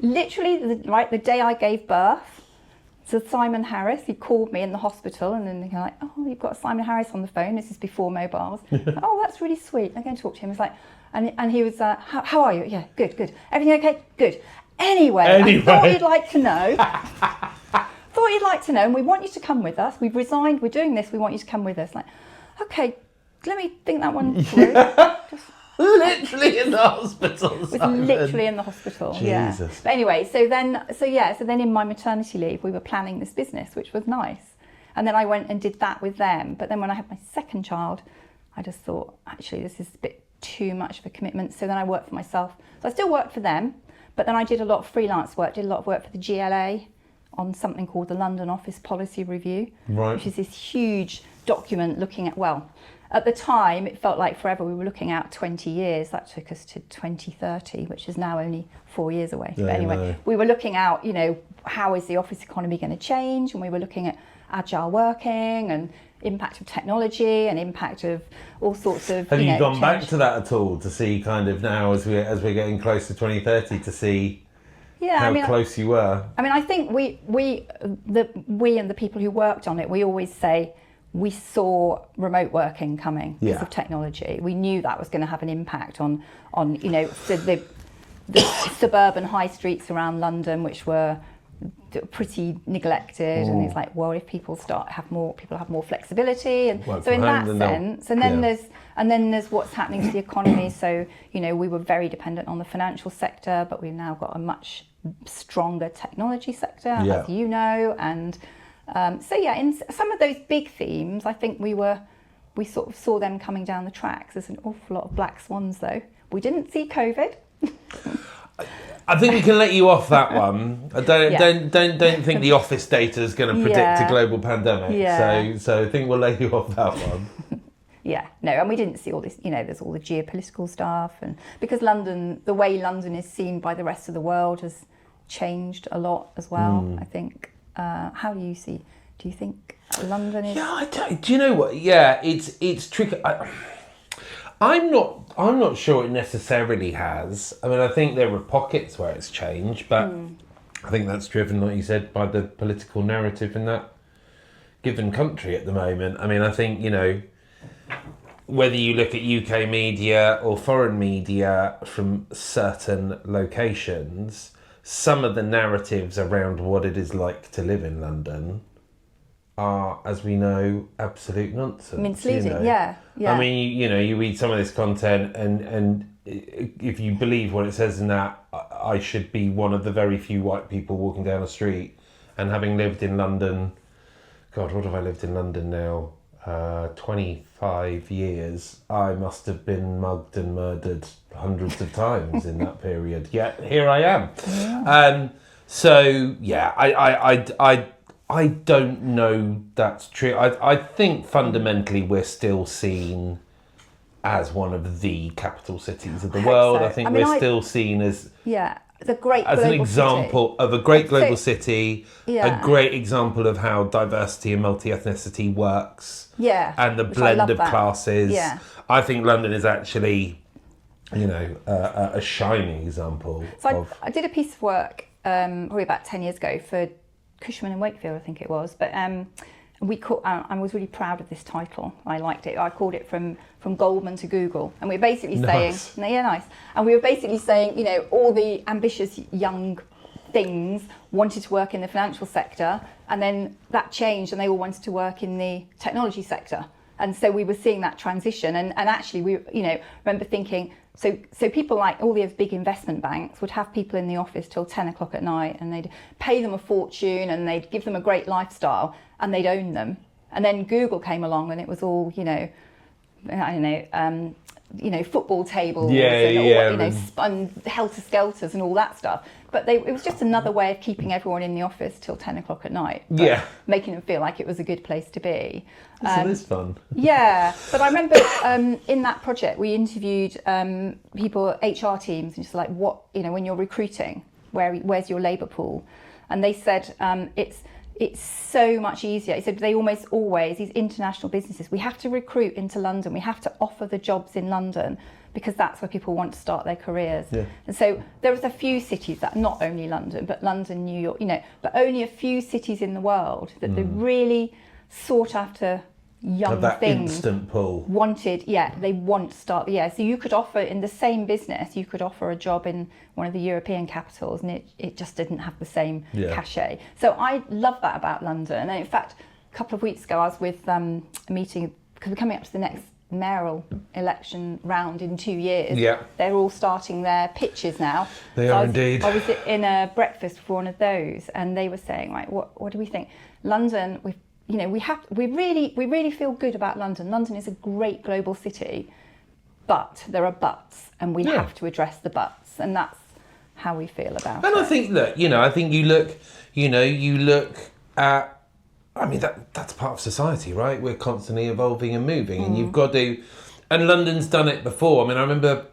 the day I gave birth. So Simon Harris, he called me in the hospital, and then they're like, "Oh, you've got Simon Harris on the phone." This is before mobiles. "Oh, that's really sweet. I'm going to talk to him." It's like, and he was, how are you? "Yeah, good. Everything okay? Good. Anyway, I thought you'd like to know. And we want you to come with us. We've resigned. We're doing this. We want you to come with us." Like, okay, let me think that one through. Literally in the hospital. Was literally in the hospital. Jesus. Yeah. But anyway, so then in my maternity leave, we were planning this business, which was nice. And then I went and did that with them. But then when I had my second child, I just thought, actually, this is a bit too much of a commitment. So then I worked for myself. So I still worked for them, but then I did a lot of freelance work, did a lot of work for the GLA on something called the London Office Policy Review, which is this huge document looking at, well, at the time, it felt like forever. We were looking out 20 years. That took us to 2030, which is now only 4 years away. Yeah, but anyway, we were looking out, how is the office economy going to change? And we were looking at agile working and impact of technology and impact of all sorts of, Have you gone change. back to that at all to see kind of now as we're getting close to 2030 to see how close you were? I mean, I think we and the people who worked on it, we always say, we saw remote working coming because of technology. We knew that was going to have an impact on the suburban high streets around London, which were pretty neglected. And it's like, well, if people have more flexibility, and so in that sense, and then there's what's happening to the economy. So we were very dependent on the financial sector, but we've now got a much stronger technology sector, as you know, and. In some of those big themes, I think we sort of saw them coming down the tracks. There's an awful lot of black swans, though. We didn't see COVID. I think we can let you off that one. I don't think the office data is going to predict a global pandemic. Yeah. So I think we'll let you off that one. Yeah, no, and we didn't see all this. There's all the geopolitical stuff, and because the way London is seen by the rest of the world has changed a lot as well. I think. How do you see? Do you think London is? Yeah, do you know what? Yeah, it's tricky. I'm not sure it necessarily has. I mean, I think there are pockets where it's changed, but I think that's driven, like you said, by the political narrative in that given country at the moment. I mean, I think whether you look at UK media or foreign media from certain locations. Some of the narratives around what it is like to live in London are, as we know, absolute nonsense. Misleading, yeah. I mean, you read some of this content and if you believe what it says in that, I should be one of the very few white people walking down the street, and having lived in London, God, what have I lived in London now? 25 years. I must have been mugged and murdered hundreds of times in that period. Yet here I am. Yeah. I don't know that's true. I think fundamentally we're still seen as one of the capital cities of the world. So. I think we're still seen as the great as an example of a great global city, a great example of how diversity and multi-ethnicity works, and the blend of classes. Yeah. I think London is actually, a shining example. So I did a piece of work probably about 10 years ago for Cushman and Wakefield, I think it was, but I was really proud of this title. I liked it. I called it From Goldman to Google, and we're basically saying, nice. And we were basically saying, all the ambitious young things wanted to work in the financial sector, and then that changed, and they all wanted to work in the technology sector. And so we were seeing that transition, and actually we, remember thinking, so people like all these big investment banks would have people in the office till 10 o'clock at night, and they'd pay them a fortune, and they'd give them a great lifestyle, and they'd own them. And then Google came along, and it was all, football tables and helter-skelters and all that stuff. But it was just another way of keeping everyone in the office till 10 o'clock at night. Making them feel like it was a good place to be. It is fun. Yeah, but I remember in that project we interviewed people, HR teams, and just like, what, when you're recruiting, where's your labour pool? And they said it's it's so much easier. He said they almost always, these international businesses, we have to recruit into London, we have to offer the jobs in London because that's where people want to start their careers. Yeah. And so there was a few cities that, not only London, but London, New York, but only a few cities in the world that they really sought after young that things. Instant pull. Wanted, they want to start, so you could offer, in the same business, you could offer a job in one of the European capitals and it just didn't have the same cachet. So I love that about London. And in fact, a couple of weeks ago I was with a meeting, because we're coming up to the next mayoral election round in 2 years. Yeah. They're all starting their pitches now. They are indeed. I was in a breakfast for one of those and they were saying, right, what do we think? London, we really feel good about London. London is a great global city, but there are buts, and we have to address the buts, and that's how we feel about it. And I think that, I think you look at, I mean, that's part of society, right? We're constantly evolving and moving, and you've got to, and London's done it before. I mean, I remember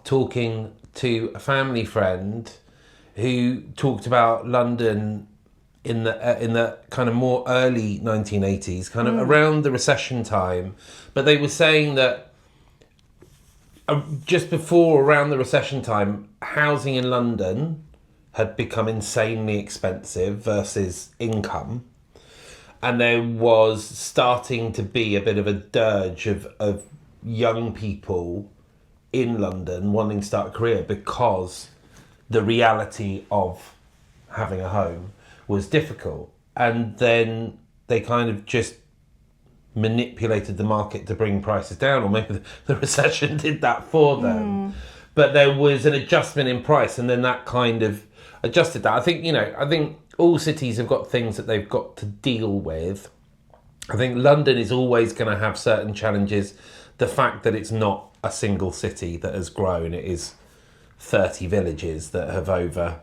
talking to a family friend who talked about London in the kind of more early 1980s, kind of around the recession time. But they were saying that just before, around the recession time, housing in London had become insanely expensive versus income. And there was starting to be a bit of a dirge of young people in London wanting to start a career because the reality of having a home was difficult. And then they kind of just manipulated the market to bring prices down, or maybe the recession did that for them. But there was an adjustment in price, and then that kind of adjusted that. I think all cities have got things that they've got to deal with. I think London is always going to have certain challenges. The fact that it's not a single city that has grown, it is 30 villages that have over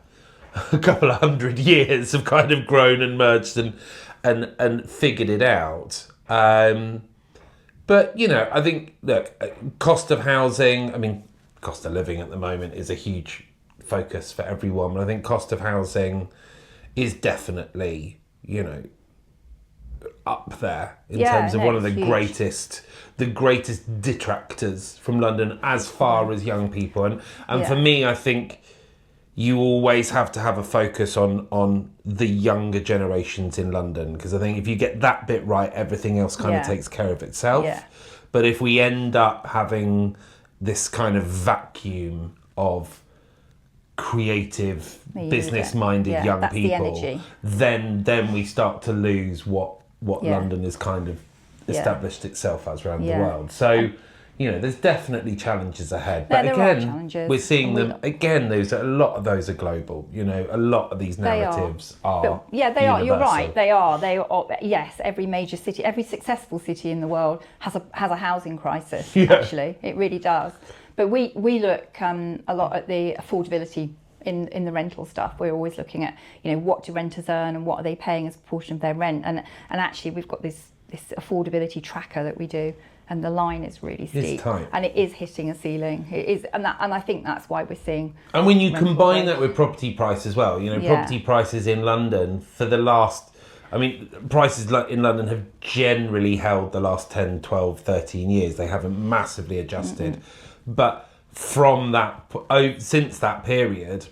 a couple of 100 years have kind of grown and merged and figured it out. But I think, look, cost of housing, I mean, cost of living at the moment is a huge focus for everyone, but I think cost of housing is definitely, up there in terms of one of the greatest detractors from London as far as young people. And for me, I think you always have to have a focus on the younger generations in London, because I think if you get that bit right, everything else kind of takes care of itself. But if we end up having this kind of vacuum of creative, business-minded young people, then we start to lose what London has kind of established itself as around the world. So there's definitely challenges ahead. But again, we're seeing them, again, a lot of those are global. A lot of these narratives are they are. You're universal. right, they are. Yes, every major city, every successful city in the world has a housing crisis, actually. It really does. But we look a lot at the affordability in the rental stuff. We're always looking at, what do renters earn and what are they paying as a proportion of their rent. And actually, we've got this affordability tracker that we do, and the line is really steep. It's tight. And it is hitting a ceiling. It is, and I think that's why we're seeing. And when you combine that with property price as well, property prices in London for the last, prices in London have generally held the last 10, 12, 13 years. They haven't massively adjusted. But from that, since that period,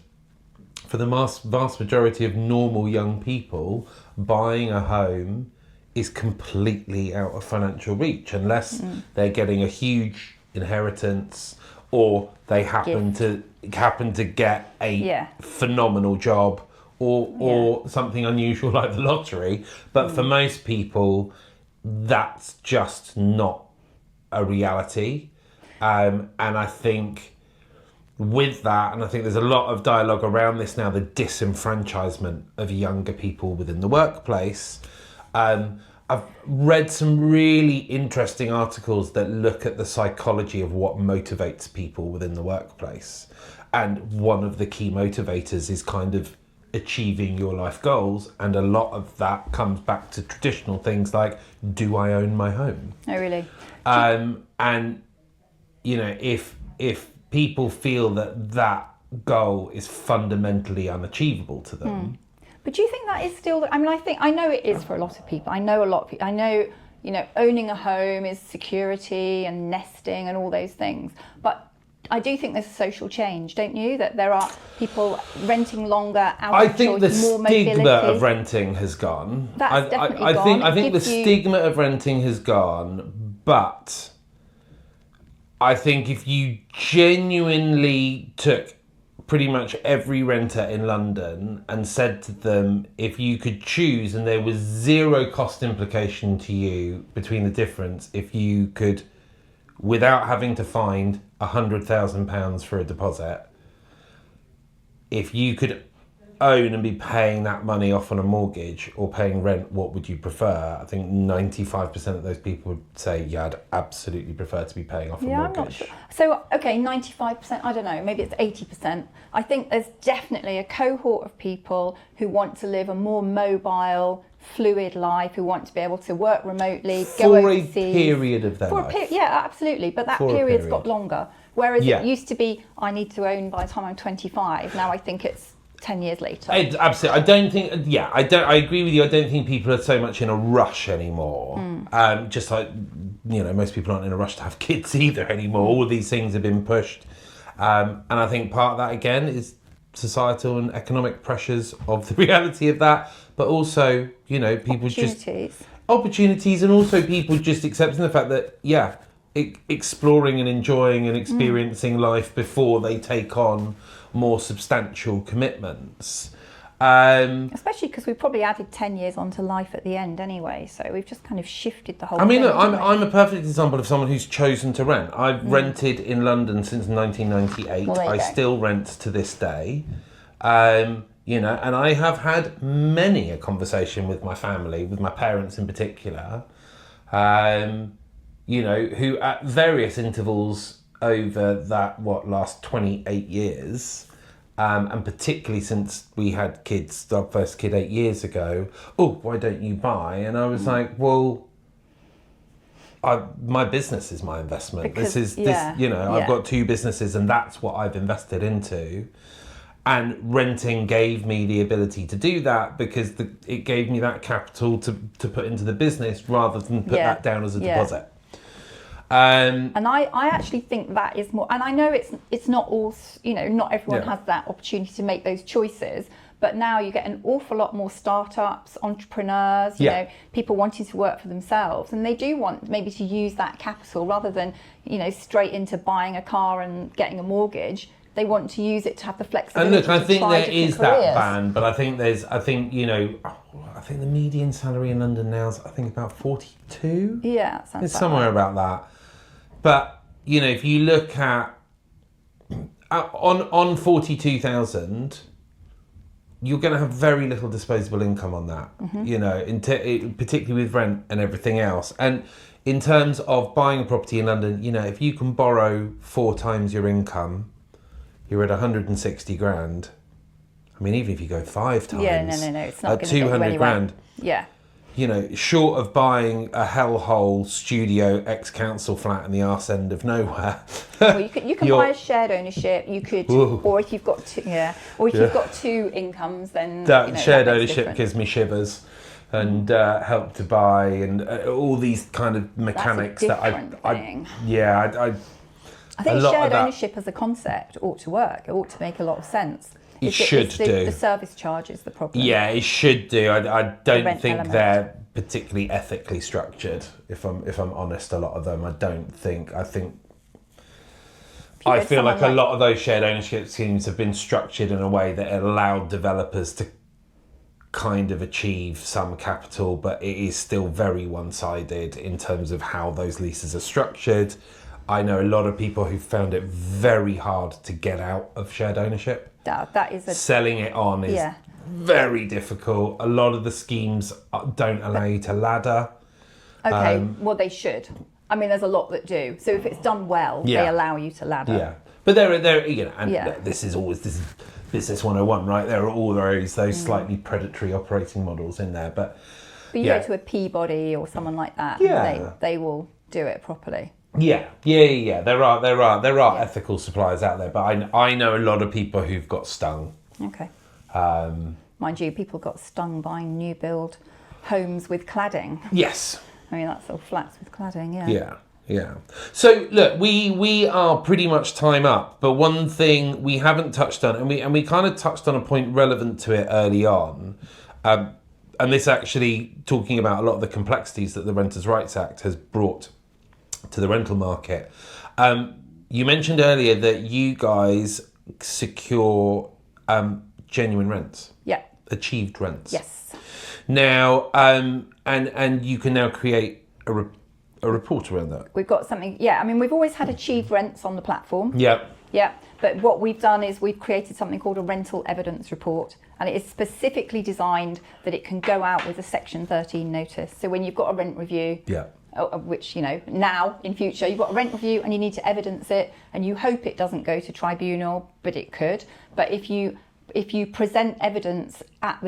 for the vast majority of normal young people, buying a home is completely out of financial reach, unless they're getting a huge inheritance or they happen to get a phenomenal job or something unusual like the lottery. But for most people, that's just not a reality. And I think with that, and I think there's a lot of dialogue around this now, the disenfranchisement of younger people within the workplace. I've read some really interesting articles that look at the psychology of what motivates people within the workplace. And one of the key motivators is kind of achieving your life goals. And a lot of that comes back to traditional things like, do I own my home? Oh, really? And, if people feel that goal is fundamentally unachievable to them, But do you think that is still? I mean, I know it is for a lot of people. I know a lot of people. I know, owning a home is security and nesting and all those things. But I do think there's a social change, don't you? That there are people renting longer, out of think choice, the more stigma mobility. of renting has gone. That's definitely gone. I think the stigma of renting has gone, but I think if you genuinely took pretty much every renter in London and said to them, if you could choose and there was zero cost implication to you between the difference, if you could, without having to find £100,000 for a deposit, if you could own and be paying that money off on a mortgage or paying rent, what would you prefer? I think 95% of those people would say, yeah, I'd absolutely prefer to be paying off a mortgage. I'm not sure. So, okay, 95%, I don't know, maybe it's 80%. I think there's definitely a cohort of people who want to live a more mobile, fluid life, who want to be able to work remotely, go overseas. For a period of their life. Yeah, absolutely. But that period's got longer. Whereas it used to be, I need to own by the time I'm 25. Now I think it's 10 years later. Absolutely. I don't think, I agree with you. I don't think people are so much in a rush anymore. Just like, most people aren't in a rush to have kids either anymore. All of these things have been pushed. And I think part of that, again, is societal and economic pressures of the reality of that. But also, people opportunities, and also people just accepting the fact that, exploring and enjoying and experiencing life before they take on more substantial commitments. Especially because we've probably added 10 years onto life at the end anyway, so we've just kind of shifted the whole thing. Look, I'm a perfect example of someone who's chosen to rent. I've rented in London since 1998. I still rent to this day. And I have had many a conversation with my family, with my parents in particular, who at various intervals over that, last 28 years, and particularly since we had kids, our first kid 8 years ago, why don't you buy? And I was like, well, my business is my investment. I've got two businesses and that's what I've invested into. And renting gave me the ability to do that because it gave me that capital to put into the business rather than put that down as a deposit. And I actually think that is more, and I know it's not all, not everyone has that opportunity to make those choices, but now you get an awful lot more startups, entrepreneurs, people wanting to work for themselves, and they do want maybe to use that capital rather than, straight into buying a car and getting a mortgage. They want to use it to have the flexibility. And look, I think there is careers. that ban, but I think the median salary in London now is, about 42. Yeah, that sounds it's somewhere about that. But, if you look at on 42,000, you're going to have very little disposable income on that, particularly with rent and everything else. And in terms of buying a property in London, if you can borrow 4 times your income, you're at 160 grand. Even if you go 5 times, it's not at 200 grand. Yeah. Short of buying a hellhole studio ex-council flat in the arse end of nowhere. Well, you can buy a shared ownership. You could, or if you've got got 2 incomes, then that shared ownership gives me shivers, and Help to Buy, and all these kind of mechanics That's a different thing. I think shared ownership as a concept ought to work. It ought to make a lot of sense. It should do. The service charge is the problem. Yeah, it should do. I don't think they're particularly ethically structured. If I'm honest, a lot of them I don't think. I feel like a lot of those shared ownership schemes have been structured in a way that allowed developers to kind of achieve some capital, but it is still very one-sided in terms of how those leases are structured. I know a lot of people who found it very hard to get out of shared ownership. That is selling it on is very difficult. A lot of the schemes don't allow you to ladder. Okay, well they should. There's a lot that do. So if it's done well, they allow you to ladder. Yeah, but this is business 101, right? There are all those slightly predatory operating models in there, but you go to a Peabody or someone like that, they will do it properly. Yeah. There are ethical suppliers out there, but I know a lot of people who've got stung. Okay. Mind you, people got stung buying new build homes with cladding. Yes. I mean, that's all flats with cladding, yeah. Yeah. Yeah. So look, we are pretty much time up, but one thing we haven't touched on, and we kind of touched on a point relevant to it early on, and this actually talking about a lot of the complexities that the Renters' Rights Act has brought to the rental market. You mentioned earlier that you guys secure genuine rents. Yeah. Achieved rents. Yes. Now, and you can now create a report around that. We've got something, yeah, I mean, we've always had achieved rents on the platform. Yeah. Yeah, but what we've done is we've created something called a rental evidence report, and it is specifically designed that it can go out with a Section 13 notice. So when you've got a rent review, Yeah. which, you know, now in future you've got a rent review and you need to evidence it, and you hope it doesn't go to tribunal, but it could. But if you present evidence at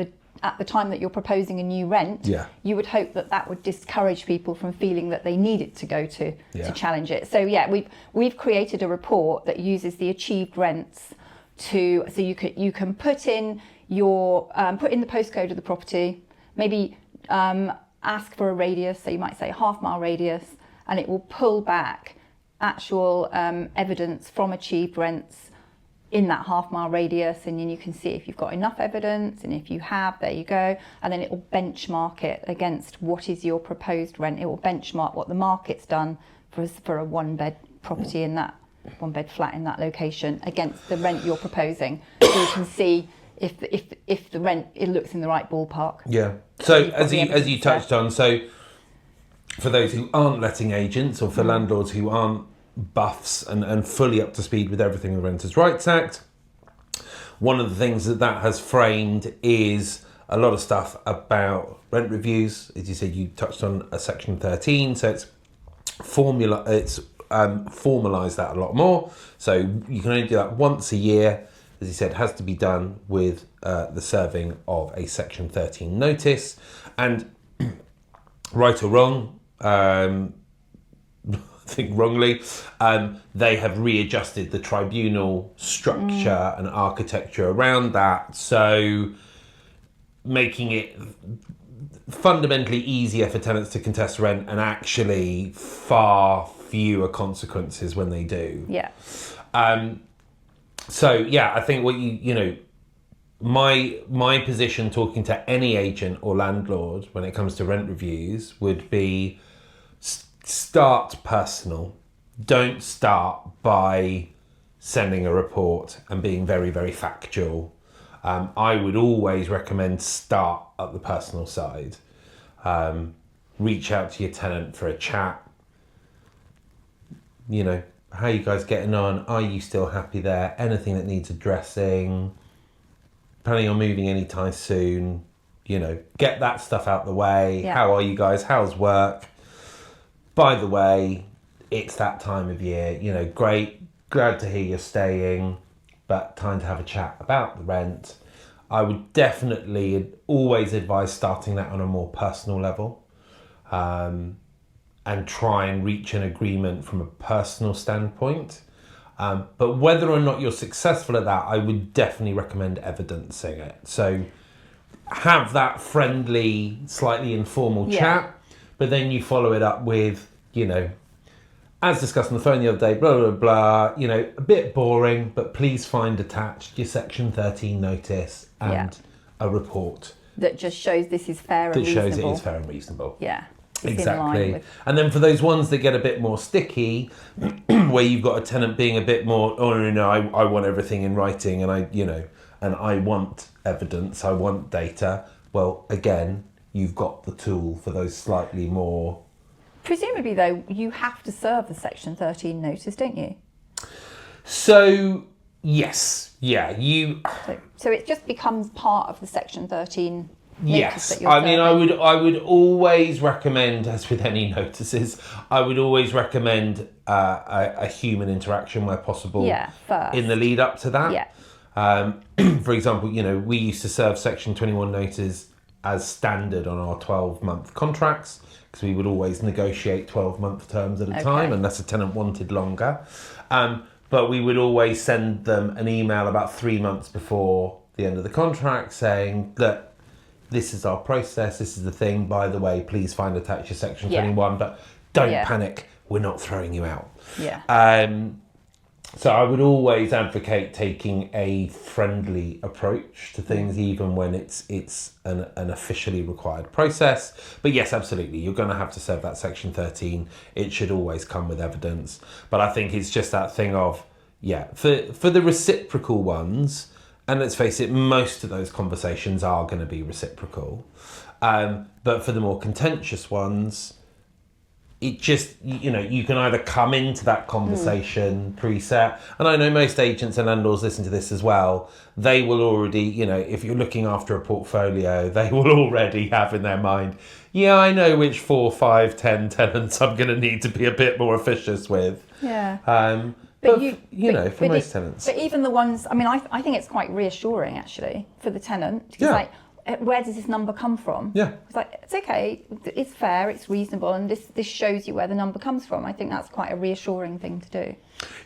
the time that you're proposing a new rent, Yeah. you would hope that would discourage people from feeling that they need it to go to challenge it. So yeah, we've created a report that uses the achieved rents so you can put in your put in the postcode of the property, maybe ask for a radius, so you might say half-mile radius, and it will pull back actual evidence from achieved rents in that half-mile radius, and then you can see if you've got enough evidence, and if you have, there you go, and then it will benchmark it against what is your proposed rent. It will benchmark what the market's done for a one-bed property in that one-bed flat in that location against the rent you're proposing, so you can see if the rent, it looks in the right ballpark. Yeah. So as you touched on, so for those who aren't letting agents, or for landlords who aren't buffs and fully up to speed with everything in the Renters' Rights Act, one of the things that has framed is a lot of stuff about rent reviews. As you said, you touched on a Section 13, so it's formalised that a lot more. So you can only do that once a year. As you said, has to be done with the serving of a Section 13 notice. And right or wrong, I think wrongly, they have readjusted the tribunal structure and architecture around that, so making it fundamentally easier for tenants to contest rent, and actually far fewer consequences when they do. Yeah. So yeah, I think what my position talking to any agent or landlord when it comes to rent reviews would be, start personal. Don't start by sending a report and being very, very factual. I would always recommend start at the personal side. Reach out to your tenant for a chat. You know, how are you guys getting on? Are you still happy there? Anything that needs addressing? Planning on moving anytime soon? You know, get that stuff out the way. Yeah. How are you guys? How's work? By the way, it's that time of year, you know, great, glad to hear you're staying, but time to have a chat about the rent. I would definitely always advise starting that on a more personal level, and try and reach an agreement from a personal standpoint. But whether or not you're successful at that, I would definitely recommend evidencing it. So have that friendly, slightly informal chat, but then you follow it up with, you know, as discussed on the phone the other day, blah, blah, blah, you know, a bit boring, but please find attached your Section 13 notice and a report. That just shows this is fair and reasonable. That shows it is fair and reasonable. Yeah. Exactly. And then for those ones that get a bit more sticky, where you've got a tenant being a bit more, I want everything in writing, and I want evidence, I want data. Well, again, you've got the tool for those slightly more... Presumably, though, you have to serve the Section 13 notice, don't you? So, yes. Yeah, So it just becomes part of the Section 13 notice. Yes. That you're I mean, serving. I would always recommend, as with any notices, I would always recommend a human interaction where possible first. in the lead up to that. Yeah. For example, we used to serve Section 21 notices as standard on our 12-month contracts, because we would always negotiate 12-month terms at a time unless a tenant wanted longer. But we would always send them an email about 3 months before the end of the contract saying that this is our process, this is the thing, by the way, please find attached your section 21, but don't panic, we're not throwing you out. So I would always advocate taking a friendly approach to things, even when it's an officially required process. But yes, absolutely, you're going to have to serve that section 13. It should always come with evidence. But I think it's just that thing of, for the reciprocal ones, and let's face it, most of those conversations are going to be reciprocal. But for the more contentious ones, it just, you can either come into that conversation preset, and I know most agents and landlords listen to this as well. They will already, if you're looking after a portfolio, they will already have in their mind, I know which 4, 5, 10 tenants I'm going to need to be a bit more officious with. For most tenants. But even the ones, I think it's quite reassuring actually for the tenant. It's where does this number come from? It's like, it's okay, it's fair, it's reasonable, and this shows you where the number comes from. I think that's quite a reassuring thing to do.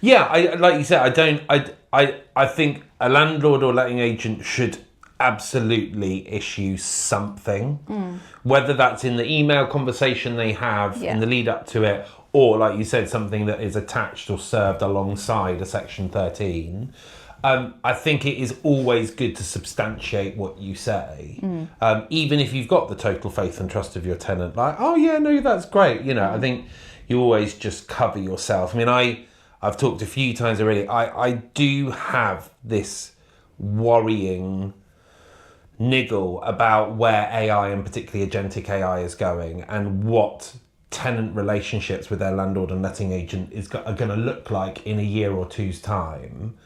Like you said, I think a landlord or letting agent should absolutely issue something, whether that's in the email conversation they have in the lead up to it, or like you said, something that is attached or served alongside a section 13. I think it is always good to substantiate what you say, even if you've got the total faith and trust of your tenant. Like, that's great. I think you always just cover yourself. I've talked a few times already. I do have this worrying niggle about where AI, and particularly agentic AI, is going, and what tenant relationships with their landlord and letting agent are going to look like in a year or two's time.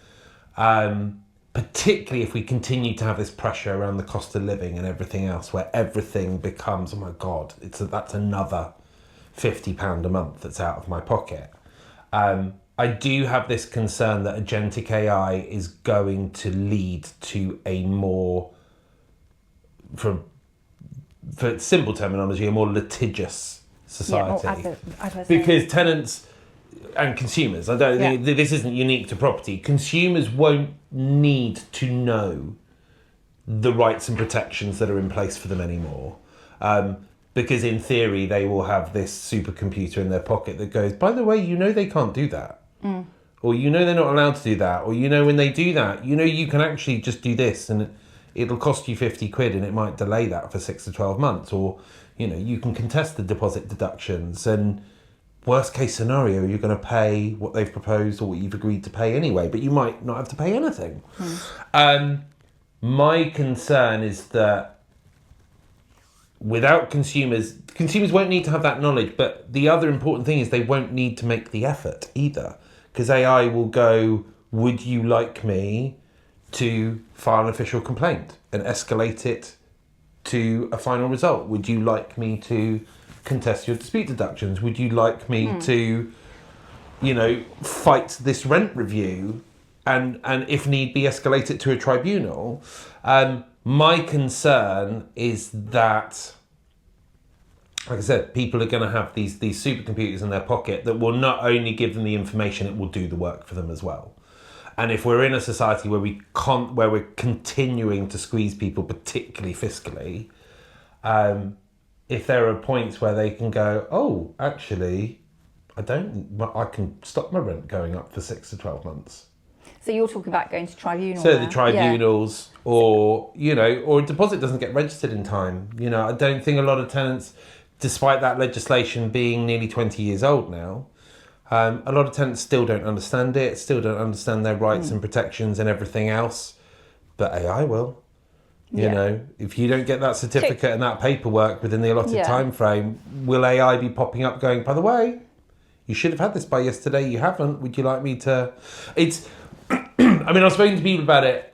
Particularly if we continue to have this pressure around the cost of living and everything else, where everything becomes, oh my God, that's another £50 a month that's out of my pocket. I do have this concern that agentic AI is going to lead to a more, for simple terminology, a more litigious society. Because tenants and consumers, I don't think this isn't unique to property. Consumers won't need to know the rights and protections that are in place for them anymore, because in theory they will have this supercomputer in their pocket that goes, by the way, they can't do that, or they're not allowed to do that, or when they do that, you can actually just do this and it'll cost you 50 quid and it might delay that for 6 to 12 months, or you can contest the deposit deductions, and worst case scenario, you're going to pay what they've proposed or what you've agreed to pay anyway, but you might not have to pay anything. My concern is that without consumers won't need to have that knowledge, but the other important thing is they won't need to make the effort either, because AI will go, would you like me to file an official complaint and escalate it to a final result? Would you like me to contest your dispute deductions? Would you like me to, fight this rent review and if need be escalate it to a tribunal? My concern is that, like I said, people are going to have these supercomputers in their pocket that will not only give them the information, it will do the work for them as well. And if we're in a society where we're continuing to squeeze people, particularly fiscally, if there are points where they can go, oh, actually, I can stop my rent going up for 6 to 12 months. So you're talking about going to tribunals. So the tribunals, or a deposit doesn't get registered in time. I don't think a lot of tenants, despite that legislation being nearly 20 years old now, a lot of tenants still don't understand it, still don't understand their rights and protections and everything else. But AI will. If you don't get that certificate and that paperwork within the allotted time frame, will AI be popping up going, by the way, you should have had this by yesterday, you haven't, would you like me to... I've spoken to people about it,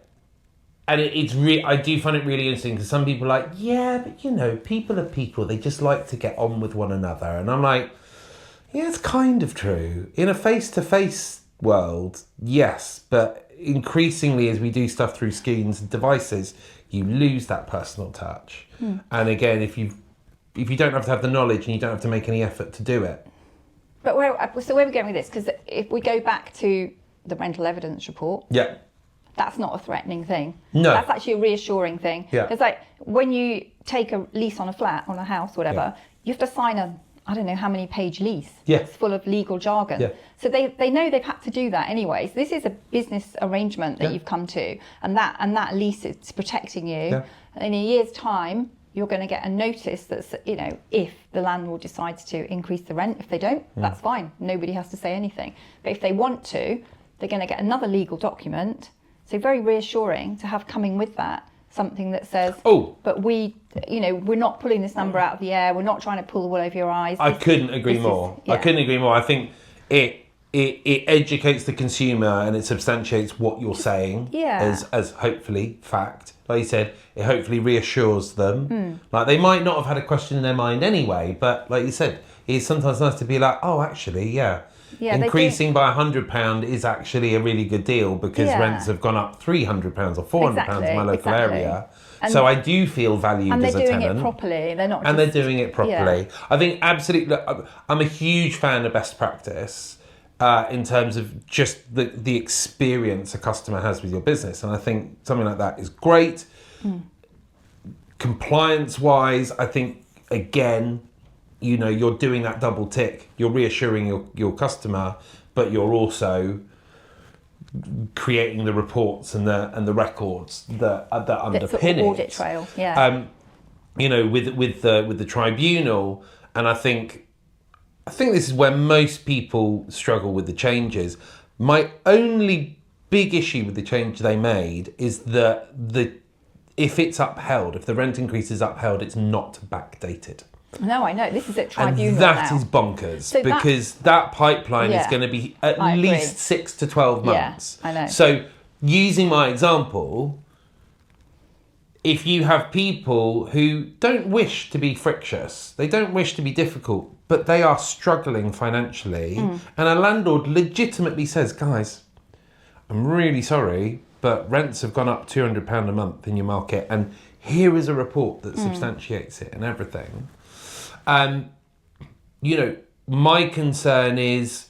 and I do find it really interesting, because some people are like, but people are people, they just like to get on with one another. And I'm like, it's kind of true. In a face-to-face world, yes, but increasingly as we do stuff through screens and devices, you lose that personal touch. And again, if you don't have to have the knowledge and you don't have to make any effort to do it. But where are we going with this? Because if we go back to the rental evidence report, that's not a threatening thing. No. That's actually a reassuring thing. Yeah. It's like when you take a lease on a flat, on a house, whatever, you have to sign a, I don't know how many page lease. Yeah. It's full of legal jargon. Yeah. So they know they've had to do that anyway. So this is a business arrangement that you've come to, and that lease is protecting you. Yeah. In a year's time, you're going to get a notice that's, if the landlord decides to increase the rent. If they don't, that's fine. Nobody has to say anything. But if they want to, they're going to get another legal document. So very reassuring to have coming with that something that says, but we're not pulling this number out of the air. We're not trying to pull the wool over your eyes. I couldn't agree more. I couldn't agree more. I think it educates the consumer and it substantiates what you're saying as hopefully fact. Like you said, it hopefully reassures them. Like they might not have had a question in their mind anyway, but like you said, it's sometimes nice to be like, oh, actually, increasing by £100 is actually a really good deal because rents have gone up £300 or £400 in my local area. And so I do feel valued as a tenant. And they're doing it properly. They're not. And they're doing it properly. I think absolutely. I'm a huge fan of best practice in terms of just the experience a customer has with your business, and I think something like that is great. Compliance-wise, I think again, you're doing that double tick. You're reassuring your customer, but you're also creating the reports and the records that underpin it. Audit trail, yeah. With the tribunal, and I think this is where most people struggle with the changes. My only big issue with the change they made is that if it's upheld, if the rent increase is upheld, it's not backdated. No, I know. This is at tribunal and that is bonkers because that pipeline is going to be at least 6 to 12 months. Yeah, I know. So using my example, if you have people who don't wish to be frictious, they don't wish to be difficult, but they are struggling financially, and a landlord legitimately says, guys, I'm really sorry, but rents have gone up £200 a month in your market, and here is a report that substantiates it and everything. My concern is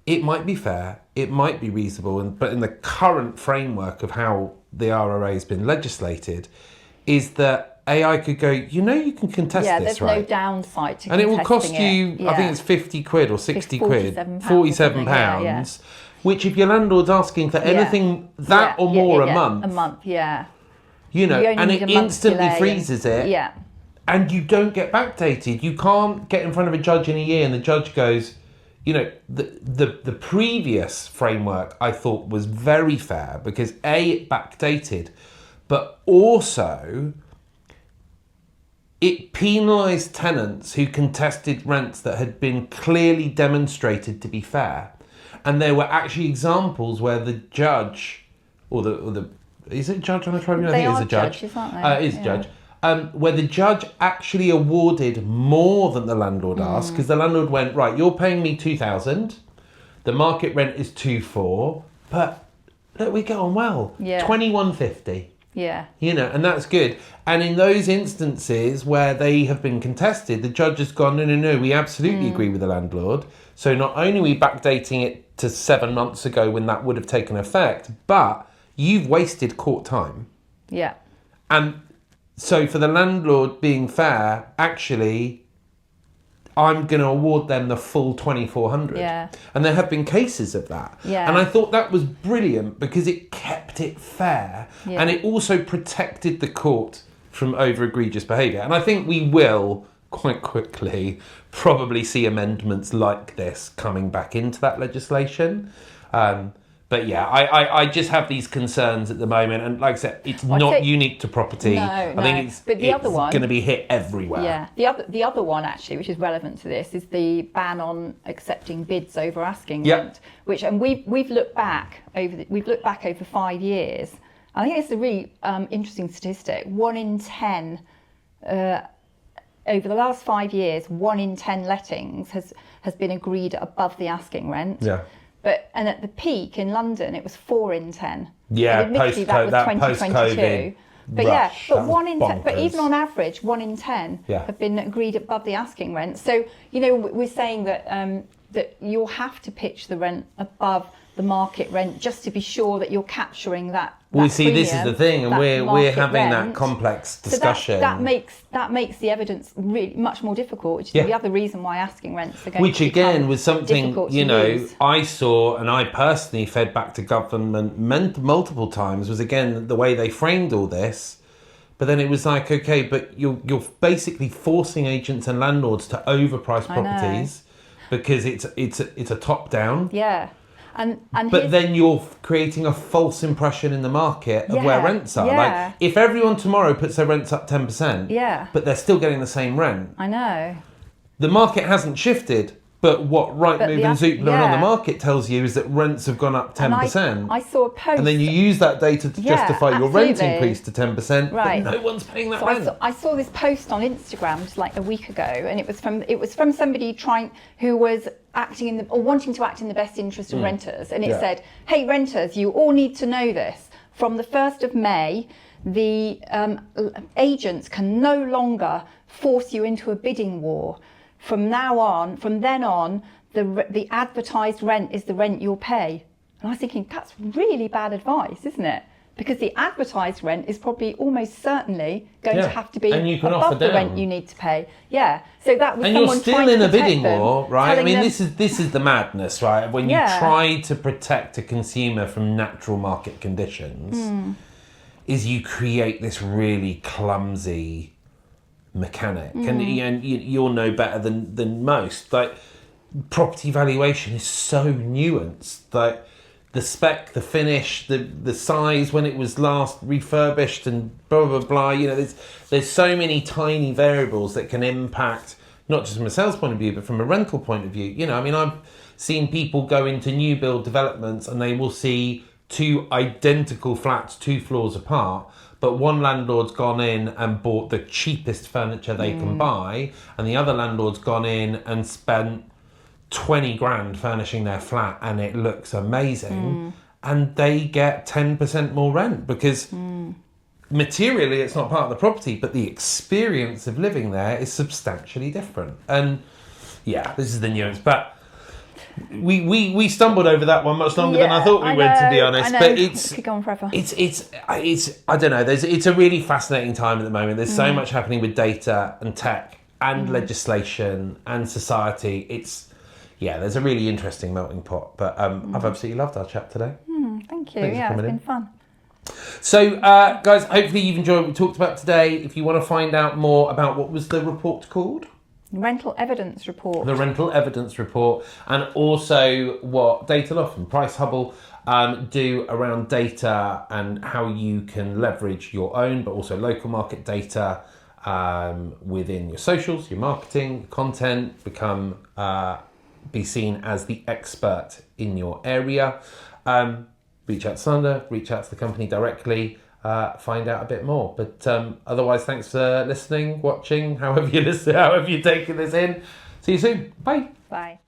it might be fair, it might be reasonable, but in the current framework of how the RRA has been legislated, is that AI could go, you can contest this, right? Yeah, there's no downside to contesting it. And it will cost you, I think it's 50 quid or 60 quid, £47, which if your landlord's asking for anything or more a month. A month, and it instantly freezes it. Yeah. And you don't get backdated. You can't get in front of a judge in a year and the judge goes, the previous framework I thought was very fair because it backdated, but also it penalised tenants who contested rents that had been clearly demonstrated to be fair. And there were actually examples where the judge, or the is it a judge on a tribunal? I think it's a judge. Judges, aren't they? It is a judge. Where the judge actually awarded more than the landlord asked, because the landlord went, right, you're paying me £2,000, the market rent is £2,400, but look, we get on well. Yeah. £2,150. Yeah. And that's good. And in those instances where they have been contested, the judge has gone, no, we absolutely agree with the landlord. So not only are we backdating it to 7 months ago when that would have taken effect, but you've wasted court time. Yeah. And so for the landlord being fair, actually, I'm going to award them the full £2,400. Yeah. And there have been cases of that. Yeah. And I thought that was brilliant because it kept it fair. Yeah. And it also protected the court from over egregious behaviour. And I think we will quite quickly probably see amendments like this coming back into that legislation. But yeah, I just have these concerns at the moment, and like I said, it's not unique to property. I think it's going to be hit everywhere. Yeah, the other one actually, which is relevant to this, is the ban on accepting bids over asking rent. And we've looked back over 5 years. I think it's a really interesting statistic. 1 in 10 over the last 5 years, 1 in 10 lettings has been agreed above the asking rent. Yeah. And at the peak in London, it was 4 in 10. Yeah, admittedly, that was 2022. But rush, but 1 in 10. bonkers. But even on average, 1 in 10 have been agreed above the asking rent. So we're saying that that you'll have to pitch the rent above the market rent just to be sure that you're capturing that. Well, see, this is the thing, and we're having that complex discussion. So that makes the evidence really much more difficult, which is the other reason why asking rents are going which to again was something, you know, use. I saw and I personally fed back to government multiple times, was again the way they framed all this. But then it was like, okay, but you're basically forcing agents and landlords to overprice properties because it's a top down. Yeah. But then you're creating a false impression in the market of where rents are. Yeah. Like, if everyone tomorrow puts their rents up 10%, but they're still getting the same rent. I know. The market hasn't shifted, but what Rightmove and Zoopla and on the market tells you is that rents have gone up 10%. I saw a post. And then you use that data to justify your rent increase to 10%, right. but no one's paying that rent. I saw this post on Instagram just like a week ago, and it was from somebody who was acting wanting to act in the best interest of renters, and it said, "Hey renters, you all need to know this. From the 1st of May, the agents can no longer force you into a bidding war. From then on, the advertised rent is the rent you'll pay." And I was thinking, that's really bad advice, isn't it? Because the advertised rent is probably almost certainly going to have to be above the rent you need to pay. Yeah. So that was someone you're still in a bidding war, right? I mean, this is the madness, right? When you try to protect a consumer from natural market conditions, is you create this really clumsy mechanic, and you'll know better than most. Like, property valuation is so nuanced. Like, the spec, the finish, the size when it was last refurbished, and blah blah blah. You know, there's so many tiny variables that can impact not just from a sales point of view, but from a rental point of view. You know, I mean, I've seen people go into new build developments and they will see two identical flats 2 floors apart, but one landlord's gone in and bought the cheapest furniture they can buy, and the other landlord's gone in and spent 20 grand furnishing their flat, and it looks amazing, and they get 10% more rent because materially it's not part of the property, but the experience of living there is substantially different. And yeah, this is the nuance, but we stumbled over that one much longer than I thought we would, to be honest. But it's keep going forever. It's I don't know. It's a really fascinating time at the moment. There's so much happening with data and tech and legislation and society. There's a really interesting melting pot. But I've absolutely loved our chat today. Thank you. It's been fun. So, guys, hopefully you've enjoyed what we talked about today. If you want to find out more about what was the report called? Rental Evidence Report. The Rental Evidence Report, and also what Dataloft and Pricehubble do around data and how you can leverage your own but also local market data within your socials, your marketing, content, be seen as the expert in your area. Reach out to Sandra, reach out to the company directly, find out a bit more. But otherwise, thanks for listening, watching, however you're taking this in. See you soon. Bye. Bye.